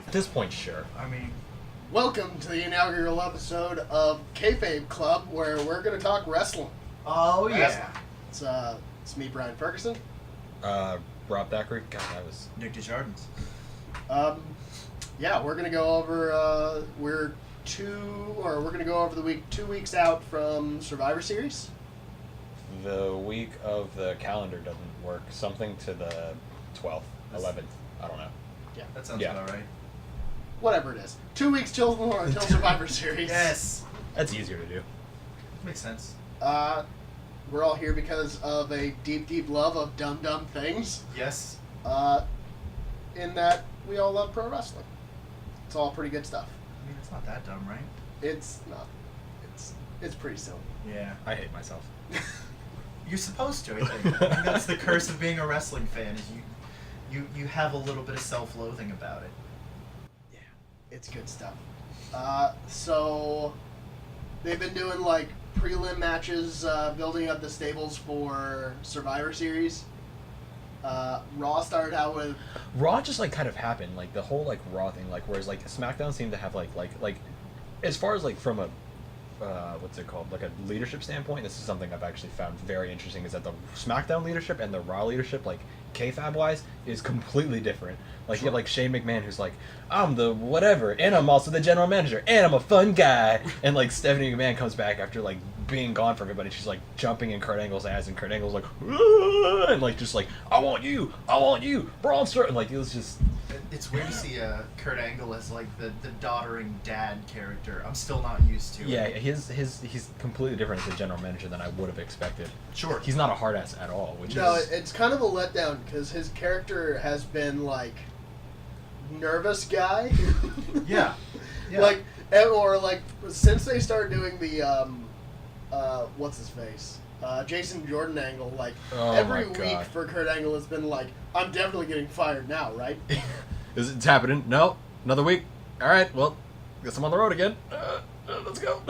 At this point, sure. I mean... Welcome to the inaugural episode of Kayfabe Klub, where we're going to talk wrestling. Oh, yeah. It's me, Brian Ferguson. Rob Thackeray. God, that was... Nick Desjardins. Yeah, we're going to go over, we're going to go over the week 2 weeks out from Survivor Series. The week of the calendar doesn't work. Something to the 12th, 11th. I don't know. Yeah. That sounds about right. Whatever it is. 2 weeks till Survivor Series. Yes. That's easier to do. Makes sense. We're all here because of a deep, deep love of dumb things. Yes. In that we all love pro wrestling. It's all pretty good stuff. I mean, it's not that dumb, right? It's not. It's pretty silly. Yeah. I hate myself. You're supposed to, I think. I think that's the curse of being a wrestling fan, is you have a little bit of self-loathing about it. Yeah, it's good stuff. So they've been doing like prelim matches, building up the stables for Survivor Series. Raw started out with Raw just like kind of happened, like the whole like Raw thing, like whereas like SmackDown seemed to have like as far as like from a what's it called, like a leadership standpoint, this is something I've actually found very interesting, is that the SmackDown leadership and the Raw leadership, like Kayfabe wise, is completely different. Like, sure. You have like Shane McMahon, who's like, I'm the whatever, and I'm also the general manager, and I'm a fun guy, and like Stephanie McMahon comes back after like being gone for everybody, she's like jumping in Kurt Angle's ass, and Kurt Angle's like, "Aah!" and like just like, I want you, Braun Strowman, and like it was just. It's weird to see Kurt Angle as like the doddering dad character. I'm still not used to. Yeah, it. he's completely different as a general manager than I would have expected. Sure. He's not a hard ass at all, it's kind of a letdown because his character has been like nervous guy. Yeah. Like, or like since they started doing the what's his face? Jason Jordan angle, like every week for Kurt Angle has been like, I'm definitely getting fired now, right? It's happening. No, another week. All right, well, guess I'm on the road again. Let's go.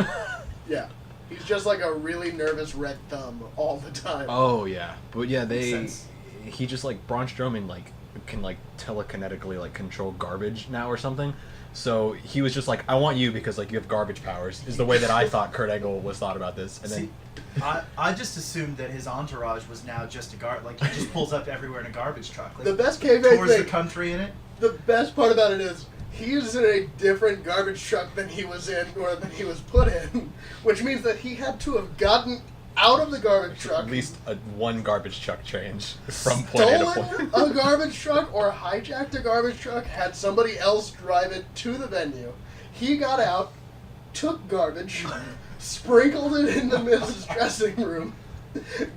Yeah, he's just like a really nervous red thumb all the time. Oh yeah, but yeah, he just like Braun Strowman like can like telekinetically like control garbage now or something. So he was just like, I want you because like you have garbage powers, is the way that I thought Kurt Angle was thought about this. And then I just assumed that his entourage was now just like he just pulls up everywhere in a garbage truck. Like, the best Kayfabe tours thing, the country in it. The best part about it is he is in a different garbage truck than he was in or than he was put in, which means that he had to have gotten out of the garbage truck, at least one garbage truck change from point A to point. Stolen a garbage truck or hijacked a garbage truck, had somebody else drive it to the venue. He got out, took garbage, sprinkled it in the Miz's dressing room,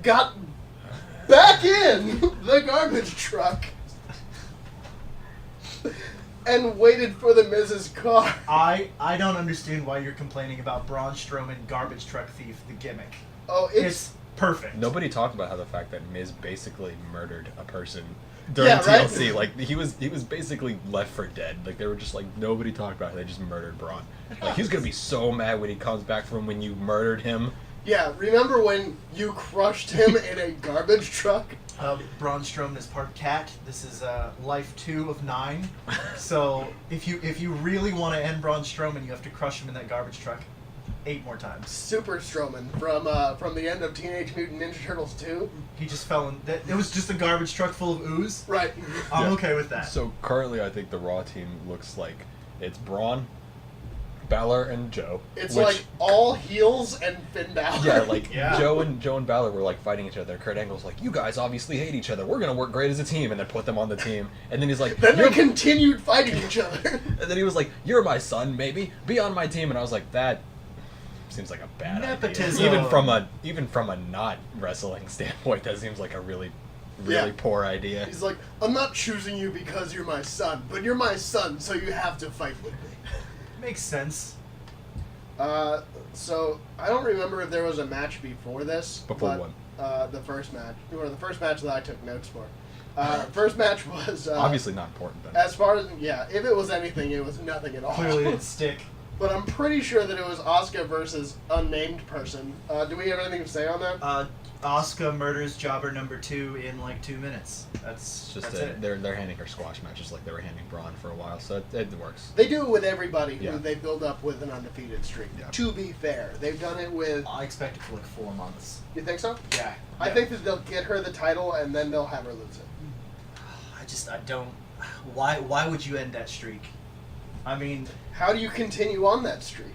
got back in the garbage truck, and waited for the Miz's car. I don't understand why you're complaining about Braun Strowman garbage truck thief, the gimmick. Oh, it's perfect. Nobody talked about how the fact that Miz basically murdered a person during TLC. Right? Like he was basically left for dead. Like they were just like, nobody talked about how they just murdered Braun. Like he's gonna be so mad when he comes back from when you murdered him. Yeah, remember when you crushed him in a garbage truck? Braun Strowman is part cat. This is life 2 of 9. So if you really want to end Braun Strowman, you have to crush him in that garbage truck 8 more times. Super Strowman from the end of Teenage Mutant Ninja Turtles 2. He just fell in. It was just a garbage truck full of ooze. Right. I'm okay with that. So currently, I think the Raw team looks like it's Braun, Balor, and Joe. It's like all heels and Finn Balor. Yeah, like Joe and Balor were like fighting each other. Kurt Angle's like, you guys obviously hate each other. We're gonna work great as a team, and then put them on the team. And then he's like, then they continued fighting each other. And then he was like, you're my son, maybe be on my team. And I was like, that seems like a bad Nepotism. idea. Even from a not wrestling standpoint, that seems like a really poor idea. He's like, I'm not choosing you because you're my son, but you're my son, so you have to fight with me. Makes sense. So I don't remember if there was a match before this. Before what? The first match that I took notes for. First match was obviously not important. Then. As far as if it was anything, it was nothing at all. Clearly didn't stick. But I'm pretty sure that it was Asuka versus unnamed person. Do we have anything to say on that? Asuka murders jobber number 2 in like 2 minutes. It's just that's it. they're handing her squash matches like they were handing Braun for a while, so it works. They do it with everybody who Yeah. they build up with an undefeated streak. Yeah. To be fair, they've done it with. I expect it for like 4 months. You think so? Yeah. I think that they'll get her the title and then they'll have her lose it. I don't. Why would you end that streak? I mean, How do you continue on that streak?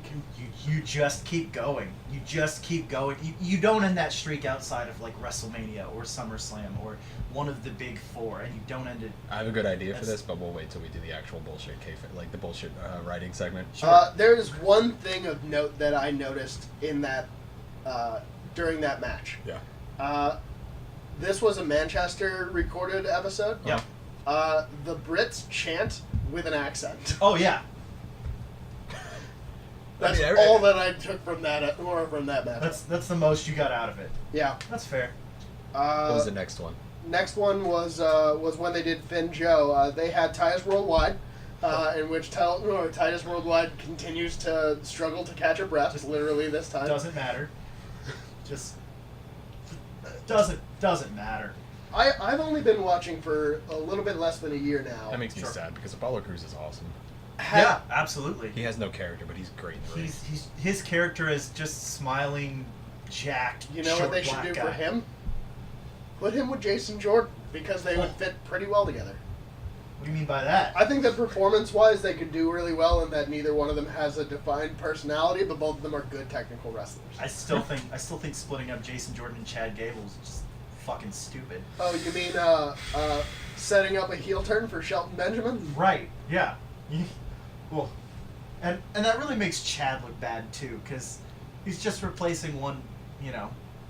you just keep going. You just keep going. You don't end that streak outside of like WrestleMania or SummerSlam or one of the big 4, and you don't end it. I have a good idea for That's- this, but we'll wait till we do the actual bullshit like the bullshit writing segment. There is one thing of note that I noticed in that during that match. Yeah. This was a Manchester recorded episode. Yeah. The Brits chant with an accent. Oh yeah. That's I mean, all that I took from that match. That's the most you got out of it. Yeah. That's fair. What was the next one? Next one was when they did Finn Joe. They had Titus Worldwide, in which Titus Worldwide continues to struggle to catch her breath, literally this time. Doesn't matter. Just doesn't matter. I've only been watching for a little bit less than a year now. That makes me Sure. sad because Apollo Crews is awesome. Yeah, absolutely. He has no character, but he's great in the ring. His character is just smiling, jacked. You know what short they should black do guy. for him? Put him with Jason Jordan, because they would fit pretty well together. What do you mean by that? I think that performance-wise, they could do really well, and that neither one of them has a defined personality, but both of them are good technical wrestlers. I still think splitting up Jason Jordan and Chad Gable is just fucking stupid. Oh, you mean setting up a heel turn for Shelton Benjamin? Right? Yeah. Well, and that really makes Chad look bad too, because he's just replacing one,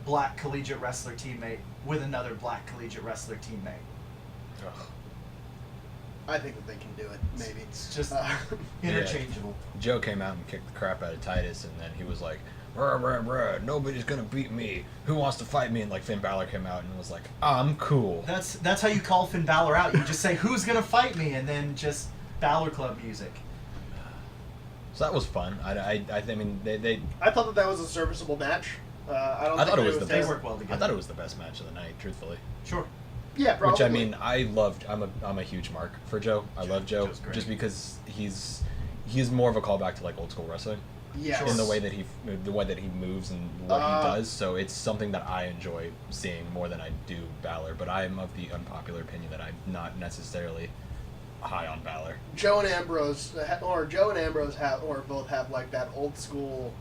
black collegiate wrestler teammate with another black collegiate wrestler teammate. Ugh. I think that they can do it. Maybe It's just Uh, interchangeable. Joe came out and kicked the crap out of Titus, and then he was like, "Rah, rah, rah, nobody's gonna beat me. Who wants to fight me?" And like Finn Balor came out and was like, "I'm cool." That's how you call Finn Balor out. You just say, "Who's gonna fight me?" and then just Balor Club music. So that was fun. I mean, they I thought that was a serviceable match. I don't I think thought it that was the They best. work well together. I thought it was the best match of the night, truthfully. Sure. Yeah, probably. Which I mean, I loved. I'm a huge mark for Joe. I love Joe Joe's great. just because he's more of a callback to like old school wrestling yes. in the way that he moves and what he does. So it's something that I enjoy seeing more than I do Balor. But I am of the unpopular opinion that I'm not necessarily high on Balor. Joe and Ambrose both have like that old school.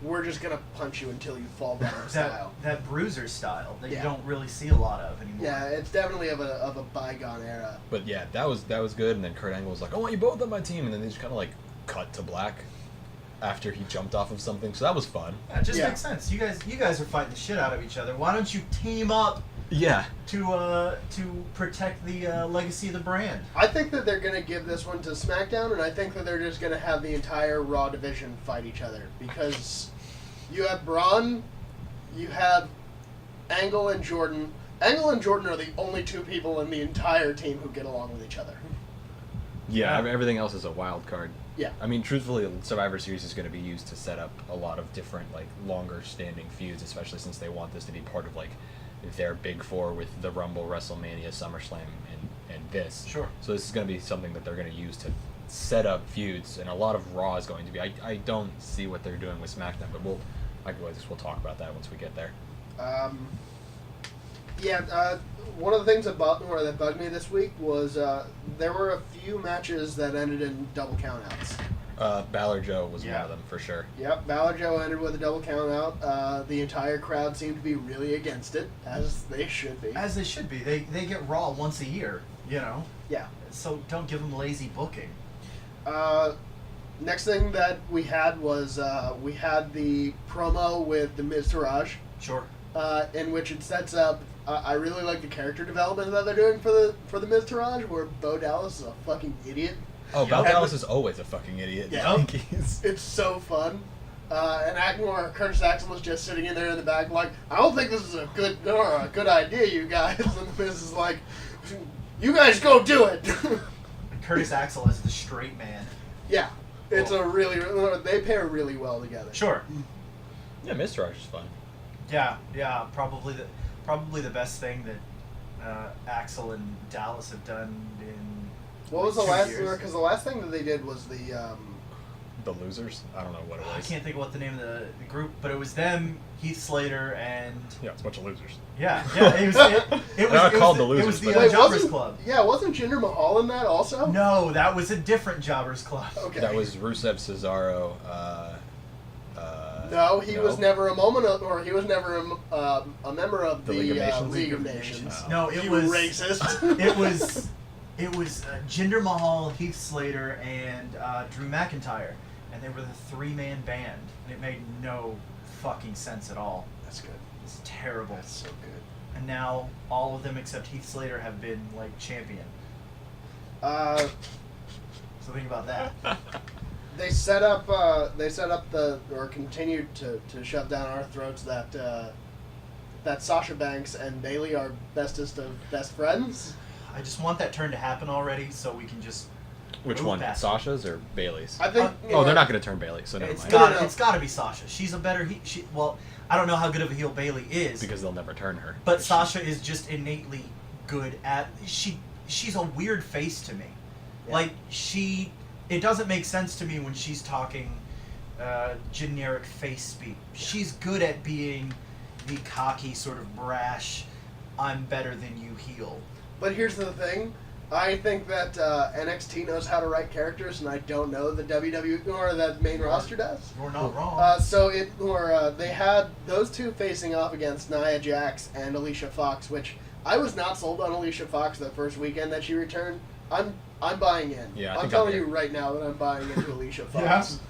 We're just gonna punch you until you fall down style. That bruiser style that Yeah. you don't really see a lot of anymore. Yeah, it's definitely of a bygone era. But yeah, that was good. And then Kurt Angle was like, "I want you both on my team," and then they just kind of like cut to black after he jumped off of something. So that was fun. That just Yeah. makes sense. You guys are fighting the shit out of each other. Why don't you team up Yeah. to protect the legacy of the brand? I think that they're gonna give this one to SmackDown, and I think that they're just gonna have the entire Raw division fight each other because you have Braun, you have Angle and Jordan. Angle and Jordan are the only two people in the entire team who get along with each other. Yeah, Yeah. everything else is a wild card. Yeah. I mean, truthfully, Survivor Series is going to be used to set up a lot of different, like, longer-standing feuds, especially since they want this to be part of, like, their big 4 with the Rumble, WrestleMania, SummerSlam, and this. Sure. So this is going to be something that they're going to use to set up feuds, and a lot of Raw is going to be. I don't see what they're doing with SmackDown, but we'll talk about that once we get there. One of the things that bugged me this week was there were a few matches that ended in double countouts. Balor Joe was one Yeah. of them for sure. Yep, Balor Joe ended with a double countout. The entire crowd seemed to be really against it, as they should be. As they should be. They get Raw once a year, Yeah. So don't give them lazy booking. Next thing that we had was we had the promo with the Miz Taraj, Sure. in which it sets up. I really like the character development that they're doing for the Miz Taraj, where Bo Dallas is a fucking idiot. Oh, Yeah. Bo Dallas is always a fucking idiot. Yeah. I think he's... It's so fun. And Curtis Axel was just sitting in there in the back, like, I don't think this is a good idea, you guys. And the Miz is like, you guys go do it. Curtis Axel as the straight man. Yeah, it's a really they pair really well together. Sure. Yeah, Mr. Arch is fun. Yeah. Probably the best thing that Axel and Dallas have done in. What was the 2 last? years. Because the last thing that they did was The Losers. I don't know what it was. I can't think of what the name of the group, but it was them, Heath Slater, and Yeah, it's a bunch of losers. yeah. It was not called the It was Losers, the but- Wait, Jobbers wasn't- Club. Yeah, wasn't Jinder Mahal in that also? No, that was a different Jobbers Club. Okay. That was Rusev, Cesaro. No, he no? was never he was never a member of The the League of Nations? League of Nations. Oh. No, it You was racist. it was Jinder Mahal, Heath Slater, and Drew McIntyre, and they were the 3-man band, and it made no fucking sense at all. That's good. It's terrible. That's so good. And now all of them except Heath Slater have been like champion. So think about that. They set up continued to shove down our throats that Sasha Banks and Bailey are bestest of best friends. I just want that turn to happen already, so we can just. Which move one? past it. Sasha's or Bailey's? I think. Oh, they're not going to turn Bailey, so never It's mind. got No. it's got to be Sasha. She's a better well, I don't know how good of a heel Bailey is, Because they'll never turn her. but Sasha is just innately good at she's a weird face to me. Yeah. Like it doesn't make sense to me when she's talking generic face speak. She's good at being the cocky sort of brash I'm better than you heel. But here's the thing. I think that NXT knows how to write characters, and I don't know the WWE or that main roster does. You're not wrong. They had those two facing off against Nia Jax and Alicia Fox, which I was not sold on Alicia Fox the first weekend that she returned. I'm buying in. Yeah, I I'm think telling I'm you in. right now that I'm buying into Alicia Fox. Yes?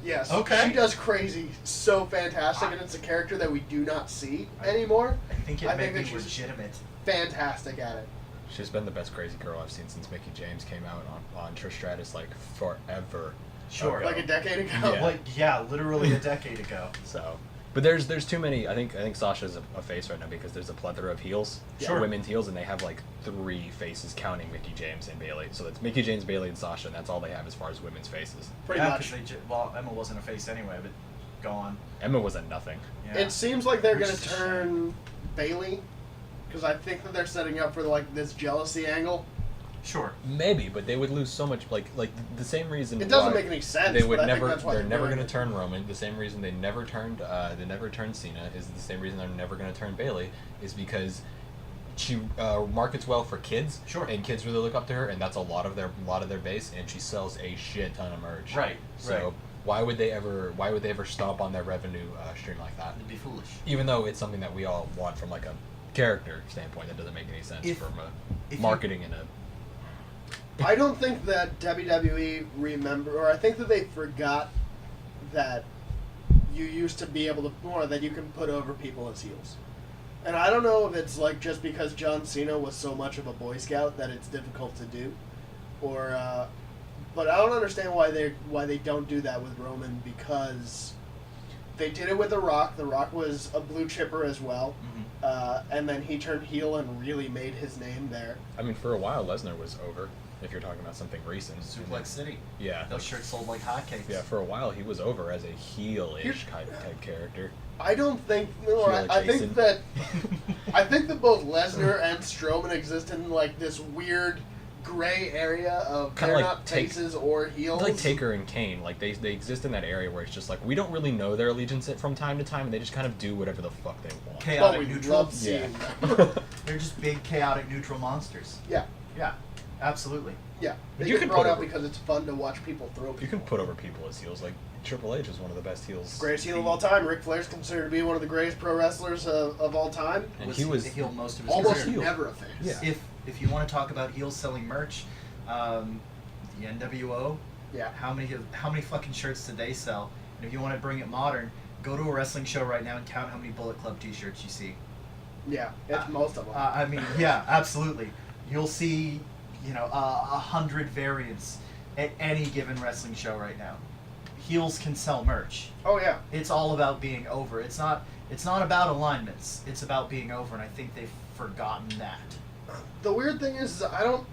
Yes. Okay. She does crazy so fantastic, and it's a character that we do not see anymore. I think it I may think be that she's- legitimate. Fantastic at it. She's been the best crazy girl I've seen since Mickey James came out on Trish Stratus, like, forever Sure. ago. Like a decade ago. Yeah. Literally a decade ago. So, but there's too many. I think Sasha's a face right now because there's a plethora of heels, Sure. women's heels, and they have like 3 faces counting Mickey James and Bailey. So it's Mickey James, Bailey, and Sasha, and that's all they have as far as women's faces. Pretty Yeah, much. 'cause well, Emma wasn't a face anyway, but go on. Emma was a nothing. Yeah. It seems like they're Which going to is a turn Bailey, because I think that they're setting up for like this jealousy angle. Sure. Maybe, but they would lose so much. Like the same reason. It doesn't why make any sense. They would but I never. think that's why They're never doing going to it. turn Roman. The same reason they never turned Cena is the same reason they're never going to turn Bailey is because she markets well for kids. Sure. And kids really look up to her, and that's a lot of their base, and she sells a shit ton of merch. Right. So right. why would they ever stomp on their revenue stream like that? It'd be foolish. Even though it's something that we all want from like a character standpoint, that doesn't make any sense If- from if a you- marketing and a. I don't think that WWE or I think that they forgot that you used to be able to, or that you can put over people as heels. And I don't know if it's like just because John Cena was so much of a Boy Scout that it's difficult to do, or, but I don't understand why they don't do that with Roman, because they did it with The Rock. The Rock was a blue chipper as well, and then he turned heel and really made his name there. I mean, for a while, Lesnar was over. If you're talking about something recent, Suplex City. Yeah. Those shirts sold like hotcakes. Yeah, for a while he was over as a heel-ish type character. I don't think, or Heel I think adjacent. that I think that both Lesnar and Strowman exist in like this weird gray area of Kinda they're like not take- faces or heels. Like Taker and Kane, like they exist in that area where it's just like we don't really know their allegiance from time to time, and they just kind of do whatever the fuck they want. But Chaotic we neutral. love seeing Yeah. them. They're just big chaotic neutral monsters. Yeah, Yeah. Absolutely. yeah. They You get can brought put out over- because it's fun to watch people throw people. You can put over people as heels. Like Triple H is one of the best heels. Greatest heel of all time. Ric Flair's considered to be one of the greatest pro wrestlers of all time. And he was the heel most of his Almost career. heel. never a face. Yeah. If you want to talk about heels selling merch, the NWO, Yeah. how many fucking shirts did they sell? And if you want to bring it modern, go to a wrestling show right now and count how many Bullet Club T-shirts you see. Yeah, it's most of them. I mean, yeah, absolutely. You'll see, 100 variants at any given wrestling show right now. Heels can sell merch. Oh yeah. It's all about being over. It's not about alignments. It's about being over, and I think they've forgotten that. The weird thing is, I don't.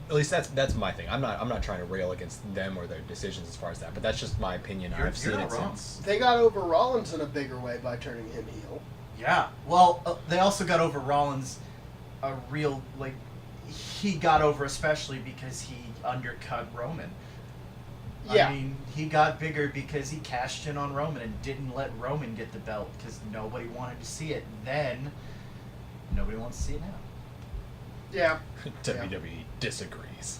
At least that's my thing. I'm not trying to rail against them or their decisions as far as that, but that's just my opinion. You're I've seen not it wrong. since. They got over Rollins in a bigger way by turning him heel. Yeah. Well, they also got over Rollins a real, like, he got over especially because he undercut Roman. Yeah. I mean, he got bigger because he cashed in on Roman and didn't let Roman get the belt because nobody wanted to see it then. Nobody wants to see it now. Yeah. WWE disagrees.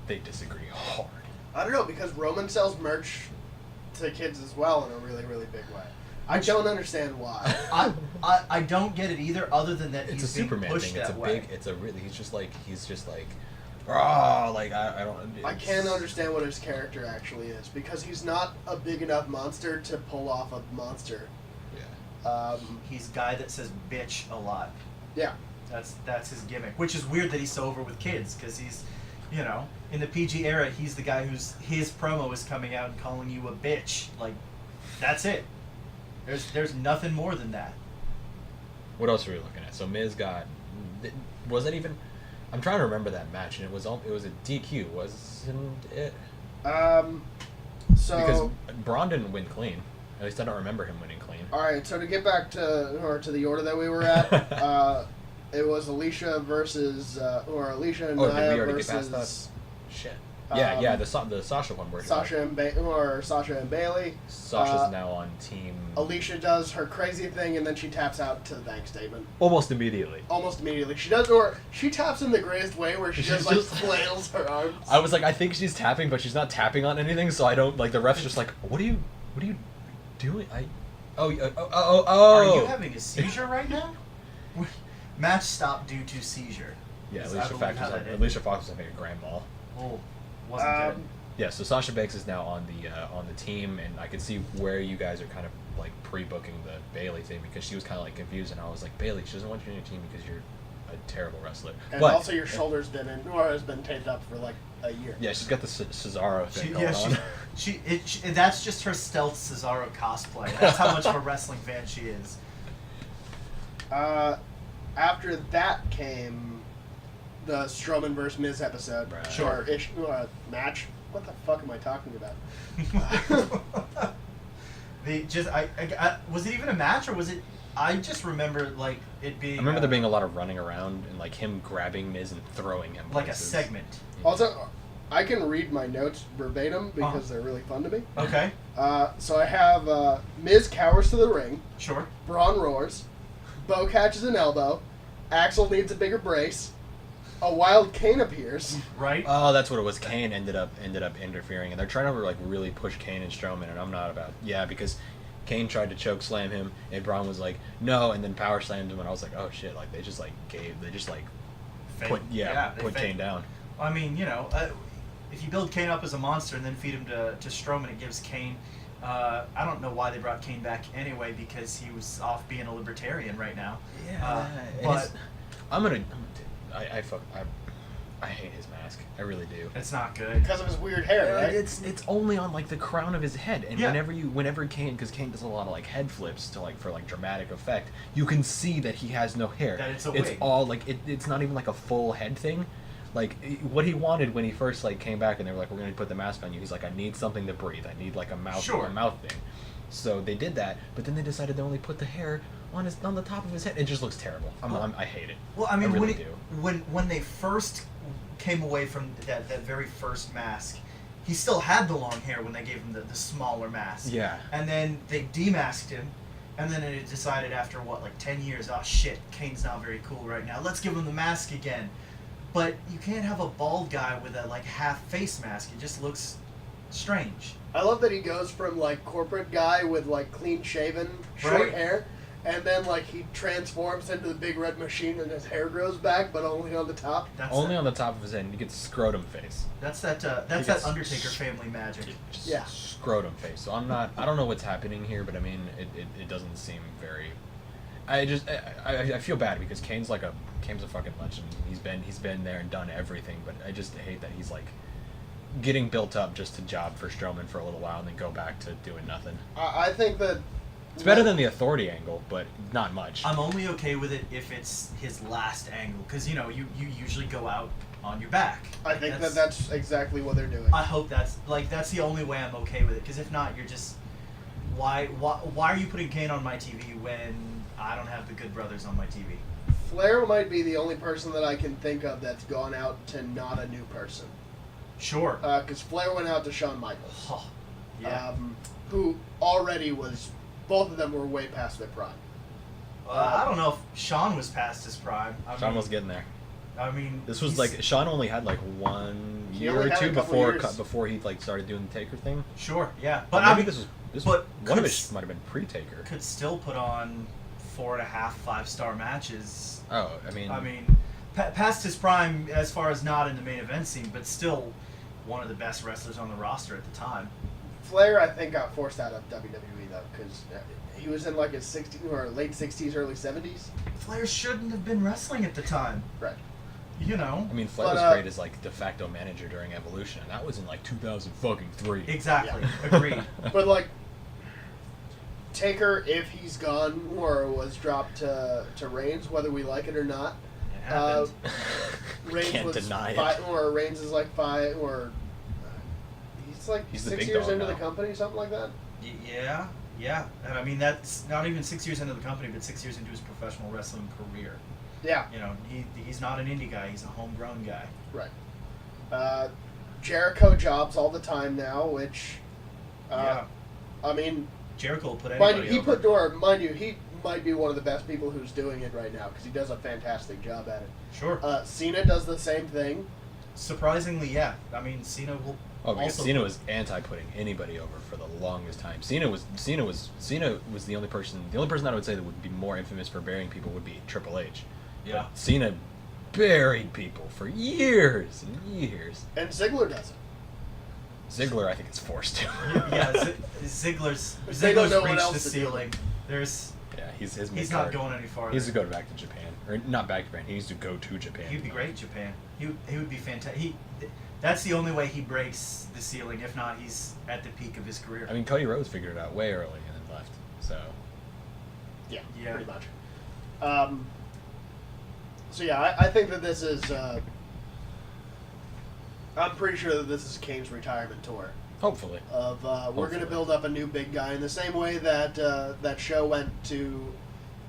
They disagree hard. I don't know, because Roman sells merch to kids as well in a really, really big way. I don't understand why. I don't get it either, other than that It's he's a being Superman pushed thing. It's a that way. big. It's a really. He's just like. Oh, like I don't. I can't understand what his character actually is, because he's not a big enough monster to pull off a monster. Yeah. He's a guy that says bitch a lot. Yeah. That's his gimmick, which is weird that he's so over with kids, because he's, you know, in the PG era, he's the guy who's his promo is coming out and calling you a bitch. Like, that's it. There's nothing more than that. What else are we looking at? So Miz got. Was it even? I'm trying to remember that match, and it was a DQ, wasn't it? So Because Braun didn't win clean. At least I don't remember him winning clean. all right, so to get back to the order that we were at, it was Alicia versus or Alicia and Oh, did Nia we already get versus past that? Shit. Yeah, the Sasha one. Where Sasha and Bailey. Sasha's now on team. Alicia does her crazy thing, and then she taps out to the thank statement. Almost immediately. Almost immediately. She taps in the greatest way, where she She's just just- flails her arms. I was like, I think she's tapping, but she's not tapping on anything, so I don't like. The ref's just like, what are you doing? Oh. Are you having a seizure right now? Match stopped due to seizure. Yeah, Is Alicia that how that ended? Fox was having a grand mal. Oh, wasn't good. Yeah, so Sasha Banks is now on the team, and I can see where you guys are kind of like pre-booking the Bailey thing, because she was kind of like confused, and I was like, Bailey, she doesn't want you on your team because you're a terrible wrestler. And but also, your shoulder's been has been taped up for like a year. yeah, she's got the Cesaro thing going on. That's just her stealth Cesaro cosplay. That's how much of a wrestling fan she is. After that came the Strowman vs. Miz episode. Right. Sure. Match. What the fuck am I talking about? Was it even a match, or was it? I just remember like it being. I remember there being a lot of running around and like him grabbing Miz and throwing him. like places. a segment. Also, I can read my notes verbatim because they're really fun to me. Okay, So I have Miz cowers to the ring. sure. Braun roars. Bo catches an elbow. Axel needs a bigger brace. A wild Kane appears. Right. Oh, that's what it was. Kane ended up interfering, and they're trying to like really push Kane and Strowman, and I'm not about because Kane tried to choke slam him, and Braun was like no, and then power slammed him, and I was like, oh shit, like they just put they Kane down. I mean, you know, if you build Kane up as a monster and then feed him to Strowman, it gives Kane. I don't know why they brought Kane back anyway, because he was off being a libertarian right now. But I hate his mask. I really do. it's not good. Because of his weird hair, right? It's only on like the crown of his head, and Yeah. whenever Kane, because Kane does a lot of like head flips for dramatic effect, you can see that he has no hair. That it's a It's wig. all like it's not even like a full head thing. Like what he wanted when he first like came back, and they were like, we're gonna put the mask on you. He's like, I need something to breathe. I need like a mouth thing. So they did that, but then they decided to only put the hair on the top of his head. It just looks terrible. I hate it. Well, I mean, really do. when they first came away from that very first mask, he still had the long hair when they gave him the smaller mask. Yeah. And then they demasked him, and then it decided after 10 years, oh shit, Kane's not very cool right now. Let's give him the mask again. But you can't have a bald guy with a half face mask. It just looks strange. I love that he goes from like corporate guy with like clean shaven short Right. hair, and then like he transforms into the big red machine and his hair grows back, but only on the top. That's Only that, on the top of his head. And he gets scrotum face. That's that gets Undertaker family magic. Just Yeah. scrotum face. So I don't know what's happening here, but I mean, it doesn't seem very. I feel bad because Kane's a fucking legend. He's been there and done everything, but I just hate that he's like getting built up just to job for Strowman for a little while and then go back to doing nothing. I think that It's better than the authority angle, but not much. I'm only okay with it if it's his last angle, because you usually go out on your back. I Like, think that's exactly what they're doing. I hope that's the only way I'm okay with it. Because if not, you're just why are you putting Kane on my TV when I don't have the Good Brothers on my TV? Flair might be the only person that I can think of that's gone out to not a new person. Sure. Because Flair went out to Shawn Michaels. Oh, yeah. Who already was, both of them were way past their prime. I don't know if Shawn was past his prime. Shawn was getting there. I mean, This was like Shawn only had like 1 He year only or had two a couple before years. before he like started doing the Taker thing. Sure, yeah, But but I maybe mean, this but one of could it might have been pre-Taker. could still put on 4.5 5-star matches. Oh, I mean, Past his prime as far as not in the main event scene, but still one of the best wrestlers on the roster at the time. Flair, I think, got forced out of WWE though, because he was in like his 60s or late 60s, early 70s. Flair shouldn't have been wrestling at the time. Right. You know. I mean, Flair But, was great as like de facto manager during Evolution, and that was in like 2003. Exactly. Yeah. Agreed. But like Taker, if he's gone or was dropped to Reigns, whether we like it or not, It happened. Reigns Can't was deny it. or Reigns is like 5 or he's the 6 big years dog into the now. company, something like that. Yeah, and I mean that's not even 6 years into the company, but 6 years into his professional wrestling career. Yeah. You know, he's not an indie guy; he's a homegrown guy. Right. Jericho jobs all the time now, which, Yeah. I mean, Jericho will put mind anybody you, he over. put or mind you, he might be one of the best people who's doing it right now because he does a fantastic job at it. Sure. Cena does the same thing. Surprisingly, yeah. I mean, Cena will. Oh, because also Cena put- was anti-putting anybody over for the longest time. Cena was the only person that I would say that would be more infamous for burying people would be Triple H. Yeah. But Cena buried people for years and years. And Ziggler does it. Ziggler, I think, is forced to. Yeah, Ziggler's They don't know what reached else the to do. ceiling. There's Yeah, he's he's mid-card. not going any farther. He needs to go back to Japan, or not back to Japan. He needs to go to Japan. He'd be great in Japan. He would be fantastic. That's the only way he breaks the ceiling. If not, he's at the peak of his career. I mean, Cody Rhodes figured it out way early and then left. So Yeah, Yeah. pretty much. So yeah, I think that this is. I'm pretty sure that this is Kane's retirement tour. hopefully, Of we're going to Hopefully. build up a new big guy in the same way that that show went to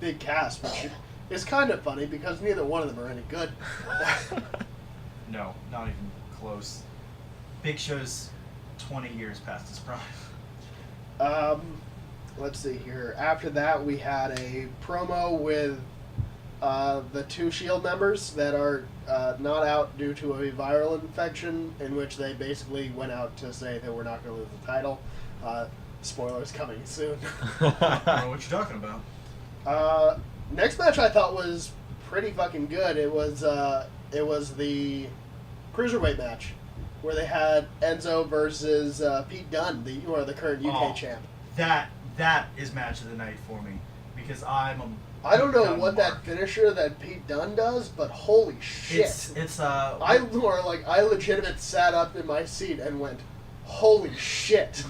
Big Cass, which is kind of funny because neither one of them are any good. No, not even close. Big Show's 20 years past his prime. Let's see here. After that, we had a promo with the two Shield members that are not out due to a viral infection, in which they basically went out to say that we're not going to lose the title. Spoilers coming soon. I don't know what you're talking about. Next match I thought was pretty fucking good. It was the cruiserweight match where they had Enzo versus Pete Dunne, the current UK champ. That is match of the night for me because I'm a I don't know Dunne what mark. that finisher that Pete Dunne does, but holy shit! It's I legitimately sat up in my seat and went, holy shit!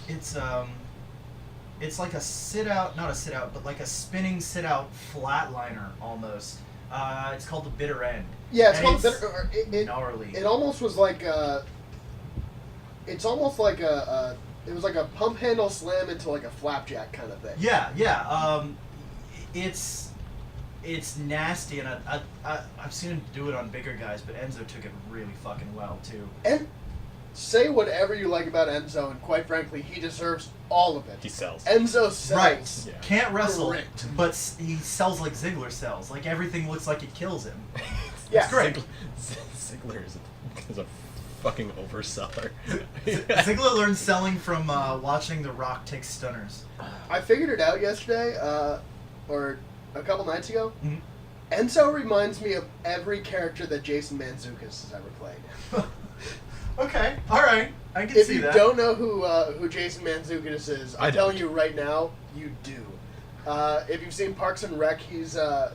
it's like a sit out, not a sit out, but like a spinning sit out flatliner almost. It's called the bitter end. Yeah, it's And called it's it gnarly. It almost was like it's almost like it was like a pump handle slam into like a flapjack kind of thing. Yeah. It's nasty, and I've seen him do it on bigger guys, but Enzo took it really fucking well too. And say whatever you like about Enzo, and quite frankly, he deserves all of it. he sells. Enzo sells. Right. Yeah. Can't wrestle, Great. but he sells like Ziggler sells. Like everything looks like it kills him. Yeah. great. Ziggler is a fucking overseller. Ziggler learned selling from watching The Rock take stunners. I figured it out yesterday, or a couple nights ago. Mhm. Enzo reminds me of every character that Jason Mantzoukas has ever played. Okay, all right, I can If see you that. don't know who Jason Mantzoukas is, I I'm telling don't. you right now, you do. If you've seen Parks and Rec, he's the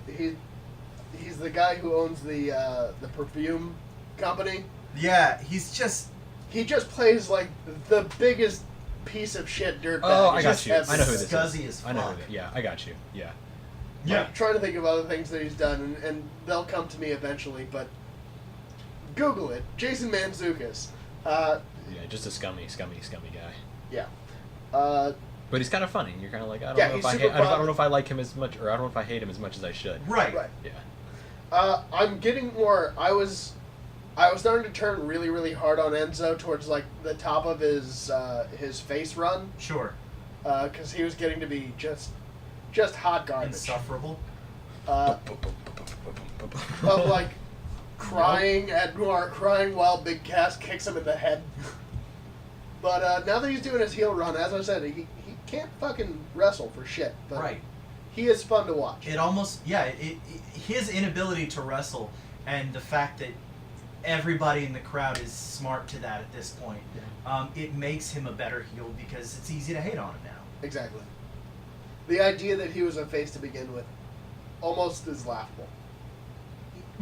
guy who owns the perfume company. Yeah, he's just He just plays like the biggest piece of shit dirtbag. Oh, I got just you. ever. I know who this Scuzzy is. as I know fuck. who. Yeah, I got you. Yeah. yeah. I'm trying to think of other things that he's done, and they'll come to me eventually. But Google it. Jason Mantzoukas. Yeah, just a scummy guy. Yeah. But he's kind of funny. You're kind of like, I don't Yeah, know if he's I super hate, I don't fun. know if I like him as much, or I don't know if I hate him as much as I should. Right. Yeah. I'm getting more. I was starting to turn really, really hard on Enzo towards like the top of his face run, Sure. because he was getting to be just hot garbage. Insufferable. Of like crying while Big Cass kicks him in the head. But now that he's doing his heel run, as I said, he can't fucking wrestle for shit. But Right. he is fun to watch. It almost, yeah, his inability to wrestle and the fact that everybody in the crowd is smart to that at this point, it makes him a better heel because it's easy to hate on him now. Exactly. The idea that he was a face to begin with almost is laughable.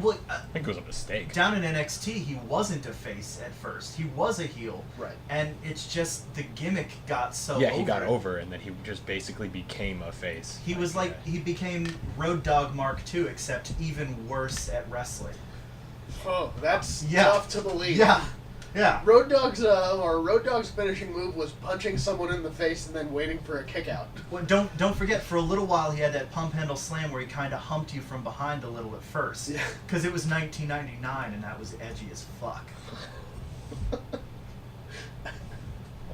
Well, I think it was a mistake. down in NXT, he wasn't a face at first. He was a heel. Right. And it's just the gimmick got so Yeah, over. he got over, and then he just basically became a face. He was like, he became Road Dogg Mark II, except even worse at wrestling. Oh, that's Yeah. tough to believe. Yeah. Yeah. Road Dogg's finishing move was punching someone in the face and then waiting for a kick out. Well, don't forget, for a little while he had that pump handle slam where he kind of humped you from behind a little at first. Yeah. Because it was 1999 and that was edgy as fuck.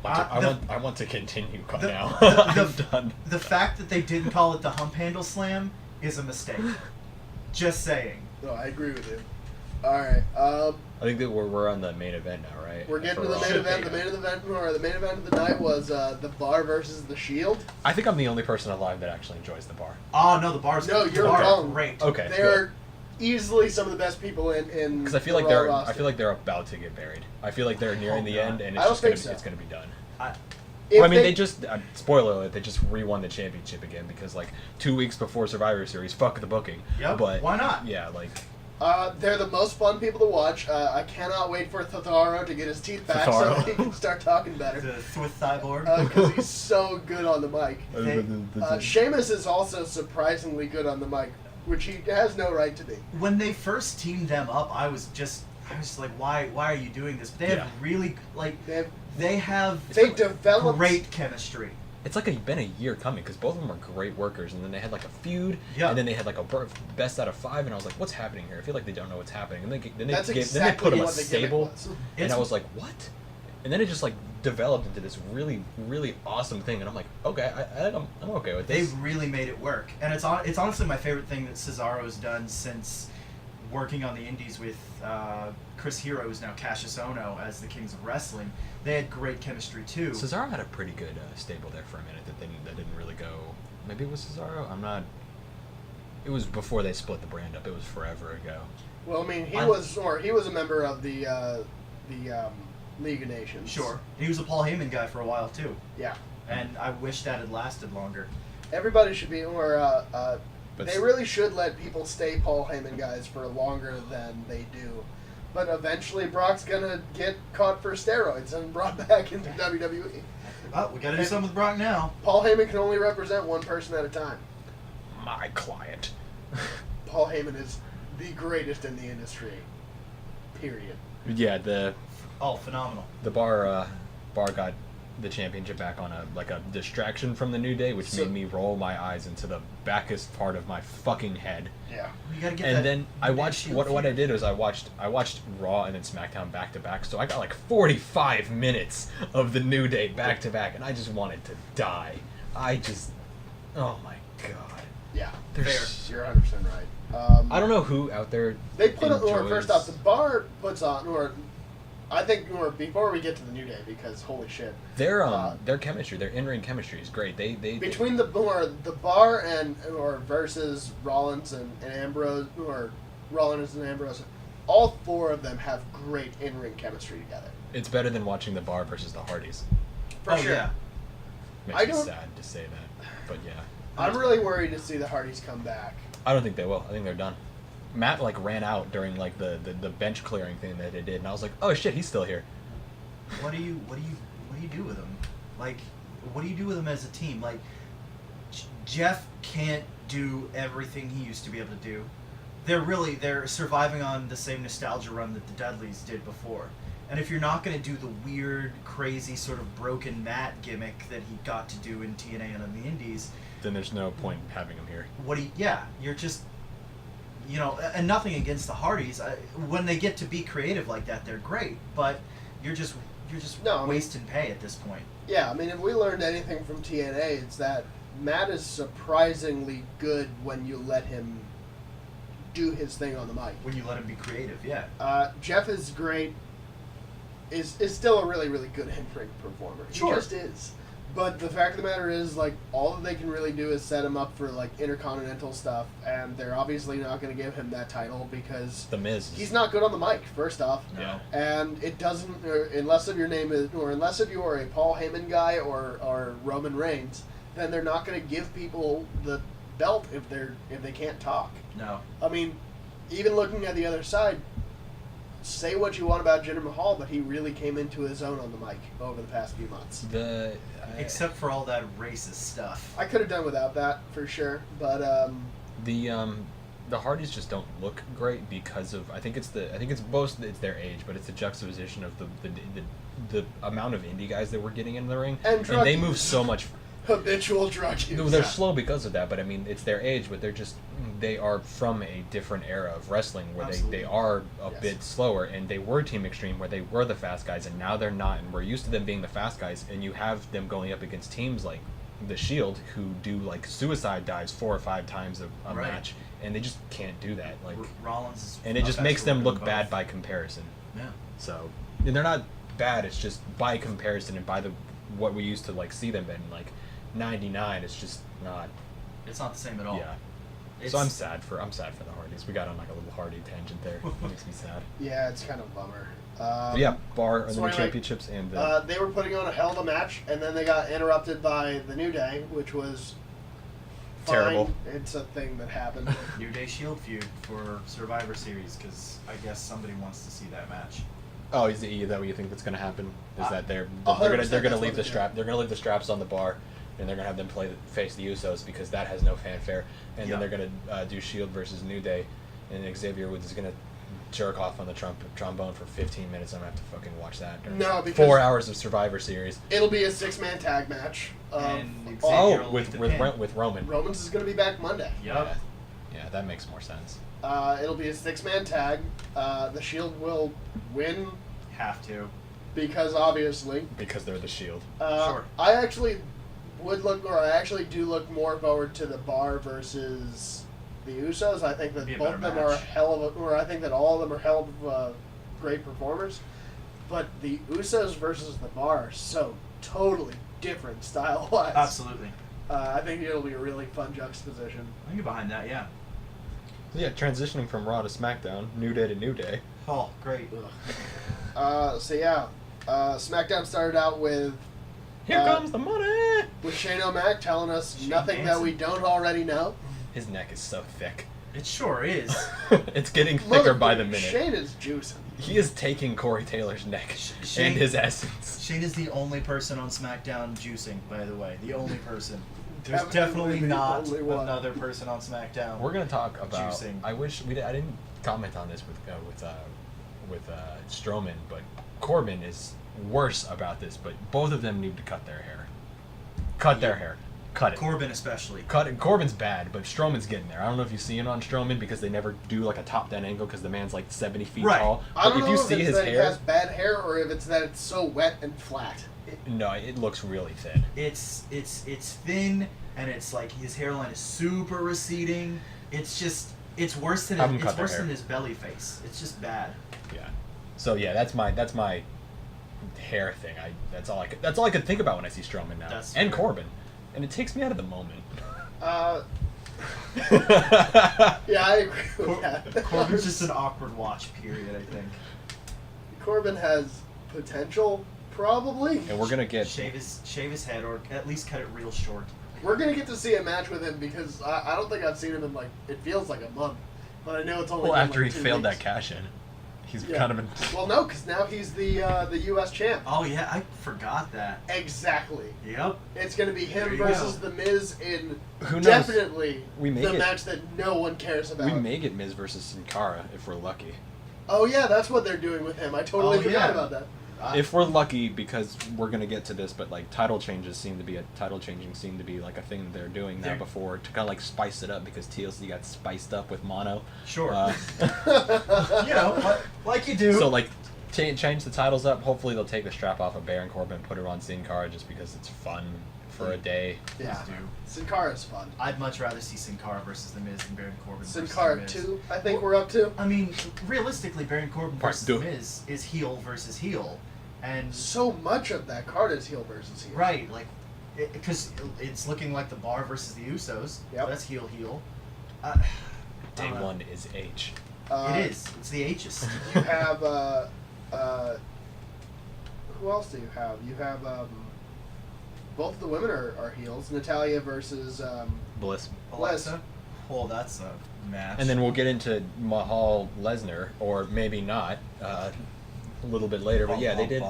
I want to continue now. the- I'm done. The fact that they didn't call it the hump handle slam is a mistake. Just saying. No, I agree with you. All right, I think that we're on the main event now, right? we're getting to the For main Raw. event. The main event of the night was the Bar versus the Shield. I think I'm the only person alive that actually enjoys the bar. Oh no, the bar's No, the you're bar's wrong. great. Okay. They're easily some of the best people in Because I feel the like Raw they're roster. I feel like they're about to get buried. I feel like they're nearing the God. end, and I it's don't just think so. it's gonna be done. If Well, I mean, they just spoiler alert, they just re-won the championship again because like 2 weeks before Survivor Series, fuck the booking. Yep, But why not? Yeah, like they're the most fun people to watch. I cannot wait for Totaro to get his teeth back so Totaro. that he can start talking better. The Swiss Cyborg. Because he's so good on the mic. They- Sheamus is also surprisingly good on the mic, which he has no right to be. When they first teamed them up, I was like, why are you doing this? But they have Yeah. really like They have they developed great chemistry. it's like been a year coming because both of them are great workers, and then they had like a feud, Yeah. and then they had like a best out of 5, and I was like, what's happening here? I feel like they don't know what's happening, and then they That's then they exactly put them a what the gimmick stable, was. and It's- I was like, what? And then it just like developed into this really really awesome thing, and I'm like, okay, I'm okay with They this. really made it work, and it's honestly my favorite thing that Cesaro's done since working on the Indies with Chris Hero, who's now Cassius Ohno as the Kings of Wrestling. They had great chemistry too. Cesaro had a pretty good stable there for a minute that didn't really go. Maybe it was Cesaro. I'm not. It was before they split the brand up. It was forever ago. Well, I mean, he I'm- was a member of the League of Nations. Sure, he was a Paul Heyman guy for a while too, Yeah. and I wish that had lasted longer. Everybody should be, But they really should let people stay Paul Heyman guys for longer than they do. But eventually, Brock's gonna get caught for steroids and brought back into WWE. Oh, we got to do something with Brock now. Paul Heyman can only represent one person at a time. My client. Paul Heyman is the greatest in the industry. Period. Yeah, the Oh, phenomenal. bar got the championship back on a distraction from the New Day, which So- made me roll my eyes into the backest part of my fucking head. Yeah. You got to get And that. then I watched Shield what I feud. did was I watched Raw and then SmackDown back to back, so I got like 45 minutes of the New Day back to back, and I just wanted to die. Oh my god. Yeah. There's- You're 100% right. I don't know who out there. They put on, or enjoys- first off, the bar puts on, or I think, or before we get to the New Day, because holy shit, Their chemistry, their in-ring chemistry is great. They between the bar and or versus Rollins and Ambrose, or Rollins and Ambrose, all four of them have great in-ring chemistry together. it's better than watching the Bar versus the Hardys. For Oh, sure. yeah. Makes I me don't- sad to say that, but yeah, I'm really worried to see the Hardys come back. I don't think they will. I think they're done. Matt like ran out during like the bench clearing thing that they did, and I was like, oh shit, he's still here. What do you do with him? Like, what do you do with him as a team? Like, Jeff can't do everything he used to be able to do. they're surviving on the same nostalgia run that the Dudleys did before. And if you're not going to do the weird, crazy, sort of broken Matt gimmick that he got to do in TNA and on the Indies, then there's no point in having him here. You're just, and nothing against the Hardys. When they get to be creative like that, they're great. But you're just wasting pay at this point. Yeah, I mean, if we learned anything from TNA, it's that Matt is surprisingly good when you let him do his thing on the mic. When you let him be creative, yeah. Jeff is great. Is still a really, really good in-ring performer. Sure. He just is. But the fact of the matter is, like, all that they can really do is set him up for, like, intercontinental stuff, and they're obviously not going to give him that title because The Miz. he's not good on the mic, first off. No. And it doesn't, unless if you are a Paul Heyman guy or Roman Reigns, then they're not going to give people the belt if they can't talk. No. I mean, even looking at the other side, say what you want about Jinder Mahal, but he really came into his own on the mic over the past few months. Except for all that racist stuff. I could have done without that for sure, but the Hardys just don't look great because of it's their age, but it's the juxtaposition of the amount of indie guys that we're getting in the ring, And they drug move use. so much. habitual drug use. They're slow because of that, but I mean it's their age, but they are from a different era of wrestling where Absolutely. they are a Yes. bit slower, and they were Team Extreme where they were the fast guys, and now they're not, and we're used to them being the fast guys, and you have them going up against teams like the Shield who do like suicide dives 4 or 5 times a Right. match, and they just can't do that. Like, Rollins is and it not just bad makes for them doing look both. bad by comparison. Yeah. So, and they're not bad. It's just by comparison and by what we used to like see them in like '99. It's just not. It's not the same at all. Yeah. It's, So I'm sad for the Hardys. We got on like a little Hardy tangent there. It makes me sad. Yeah, it's kind of a bummer. But yeah, Bar and so then the anyway, championships and they were putting on a hell of a match, and then they got interrupted by the New Day, which was fine. Terrible. It's a thing that happened. New Day Shield feud for Survivor Series because I guess somebody wants to see that match. oh, is that what you think that's going to happen? Is that they're 100% gonna that's leave what the they're strap? They're gonna leave the straps on the Bar, and they're gonna have them face the Usos because that has no fanfare, and then Yeah. they're gonna do Shield versus New Day, and Xavier Woods is gonna jerk off on the trombone for 15 minutes. I'm gonna have to fucking watch that. during No, because 4 hours of Survivor Series. It'll be a 6-man tag match. And Xavier Oh, will with lead the pin. with Roman. Romans is going to be back Monday. Yup. Yeah, that makes more sense. It'll be a 6-man tag. The Shield will win Have to. because obviously. Because they're the Shield. Sure. I actually do look more forward to the Bar versus the Usos. I think that Be a both of better them are match. I think that all of them are hell of great performers. But the Usos versus the Bar are so totally different style-wise. Absolutely. I think it'll be a really fun juxtaposition. I can get behind that, yeah. So yeah, transitioning from Raw to SmackDown, New Day to New Day. Oh, great. SmackDown started out with Here comes the money. Shane O'Mac telling us Shane nothing that we don't already know. His neck is so thick. It sure is. It's getting thicker by the Motherfucker, minute. Shane is juicing. He is taking Corey Taylor's neck Shane- and his essence. Shane is the only person on SmackDown juicing, by the way. The only person. There's Definitely definitely the not only one. another person on SmackDown. We're gonna talk about. Juicing. I wish I didn't comment on this with Strowman, but Corbin is worse about this. But both of them need to cut their hair. Cut their hair. Cut it. Corbin especially. Cut it. Corbin's bad, but Strowman's getting there. I don't know if you see it on Strowman because they never do like a top down angle because the man's like 70 feet Right. tall. I But don't if know you if see it's his that he hair, has bad hair or if it's that it's so wet and flat. no, it looks really thin. It's thin and it's like his hairline is super receding. It's just worse than Have him it's cut their worse hair. than his belly face. It's just bad. Yeah. So yeah, that's my hair thing. That's all I could think about when I see Strowman now. That's and fair. Corbin. And it takes me out of the moment. Yeah, I agree with that. Corbin's just an awkward watch period, I think. Corbin has potential, probably. And we're gonna get Shave his head or at least cut it real short. We're gonna get to see a match with him because I don't think I've seen him in it feels like a month, but I know it's only well been after like he 2 failed weeks. that cash in. He's Yeah. kind of been. Well, no, because now he's the U.S. champ. Oh yeah, I forgot that. Exactly. Yep. It's going to be him There you versus go. The Miz in Who knows? definitely We may the get- match that no one cares about. We may get Miz versus Sin Cara if we're lucky. Oh yeah, that's what they're doing with him. I totally Oh, forgot yeah. about that. If we're lucky, because we're gonna get to this, but like title changing seem to be like a thing that they're doing now They're- before to kind of like spice it up because TLC got spiced up with mono. Sure. Uh, You know, like you do. so like change the titles up. Hopefully they'll take the strap off of Baron Corbin and put it on Sin Cara just because it's fun for a day. Yeah. Please do. Sin Cara's fun. I'd much rather see Sin Cara versus The Miz than Baron Corbin Sin versus Cara The Miz. 2, I think we're up to. I mean, realistically, Baron Corbin Part versus two. The Miz is heel versus heel, and So much of that card is heel versus heel. right, like, because it's looking like the Bar versus the Usos. Yep. That's heel. I Day don't know. one is H. It is. It's the H's. You have who else do you have? You have both of the women are heels. Natalia versus Bliss. Alexa. Oh, that's a match. And then we'll get into Mahal Lesnar, or maybe not, a little bit later. But yeah, they did.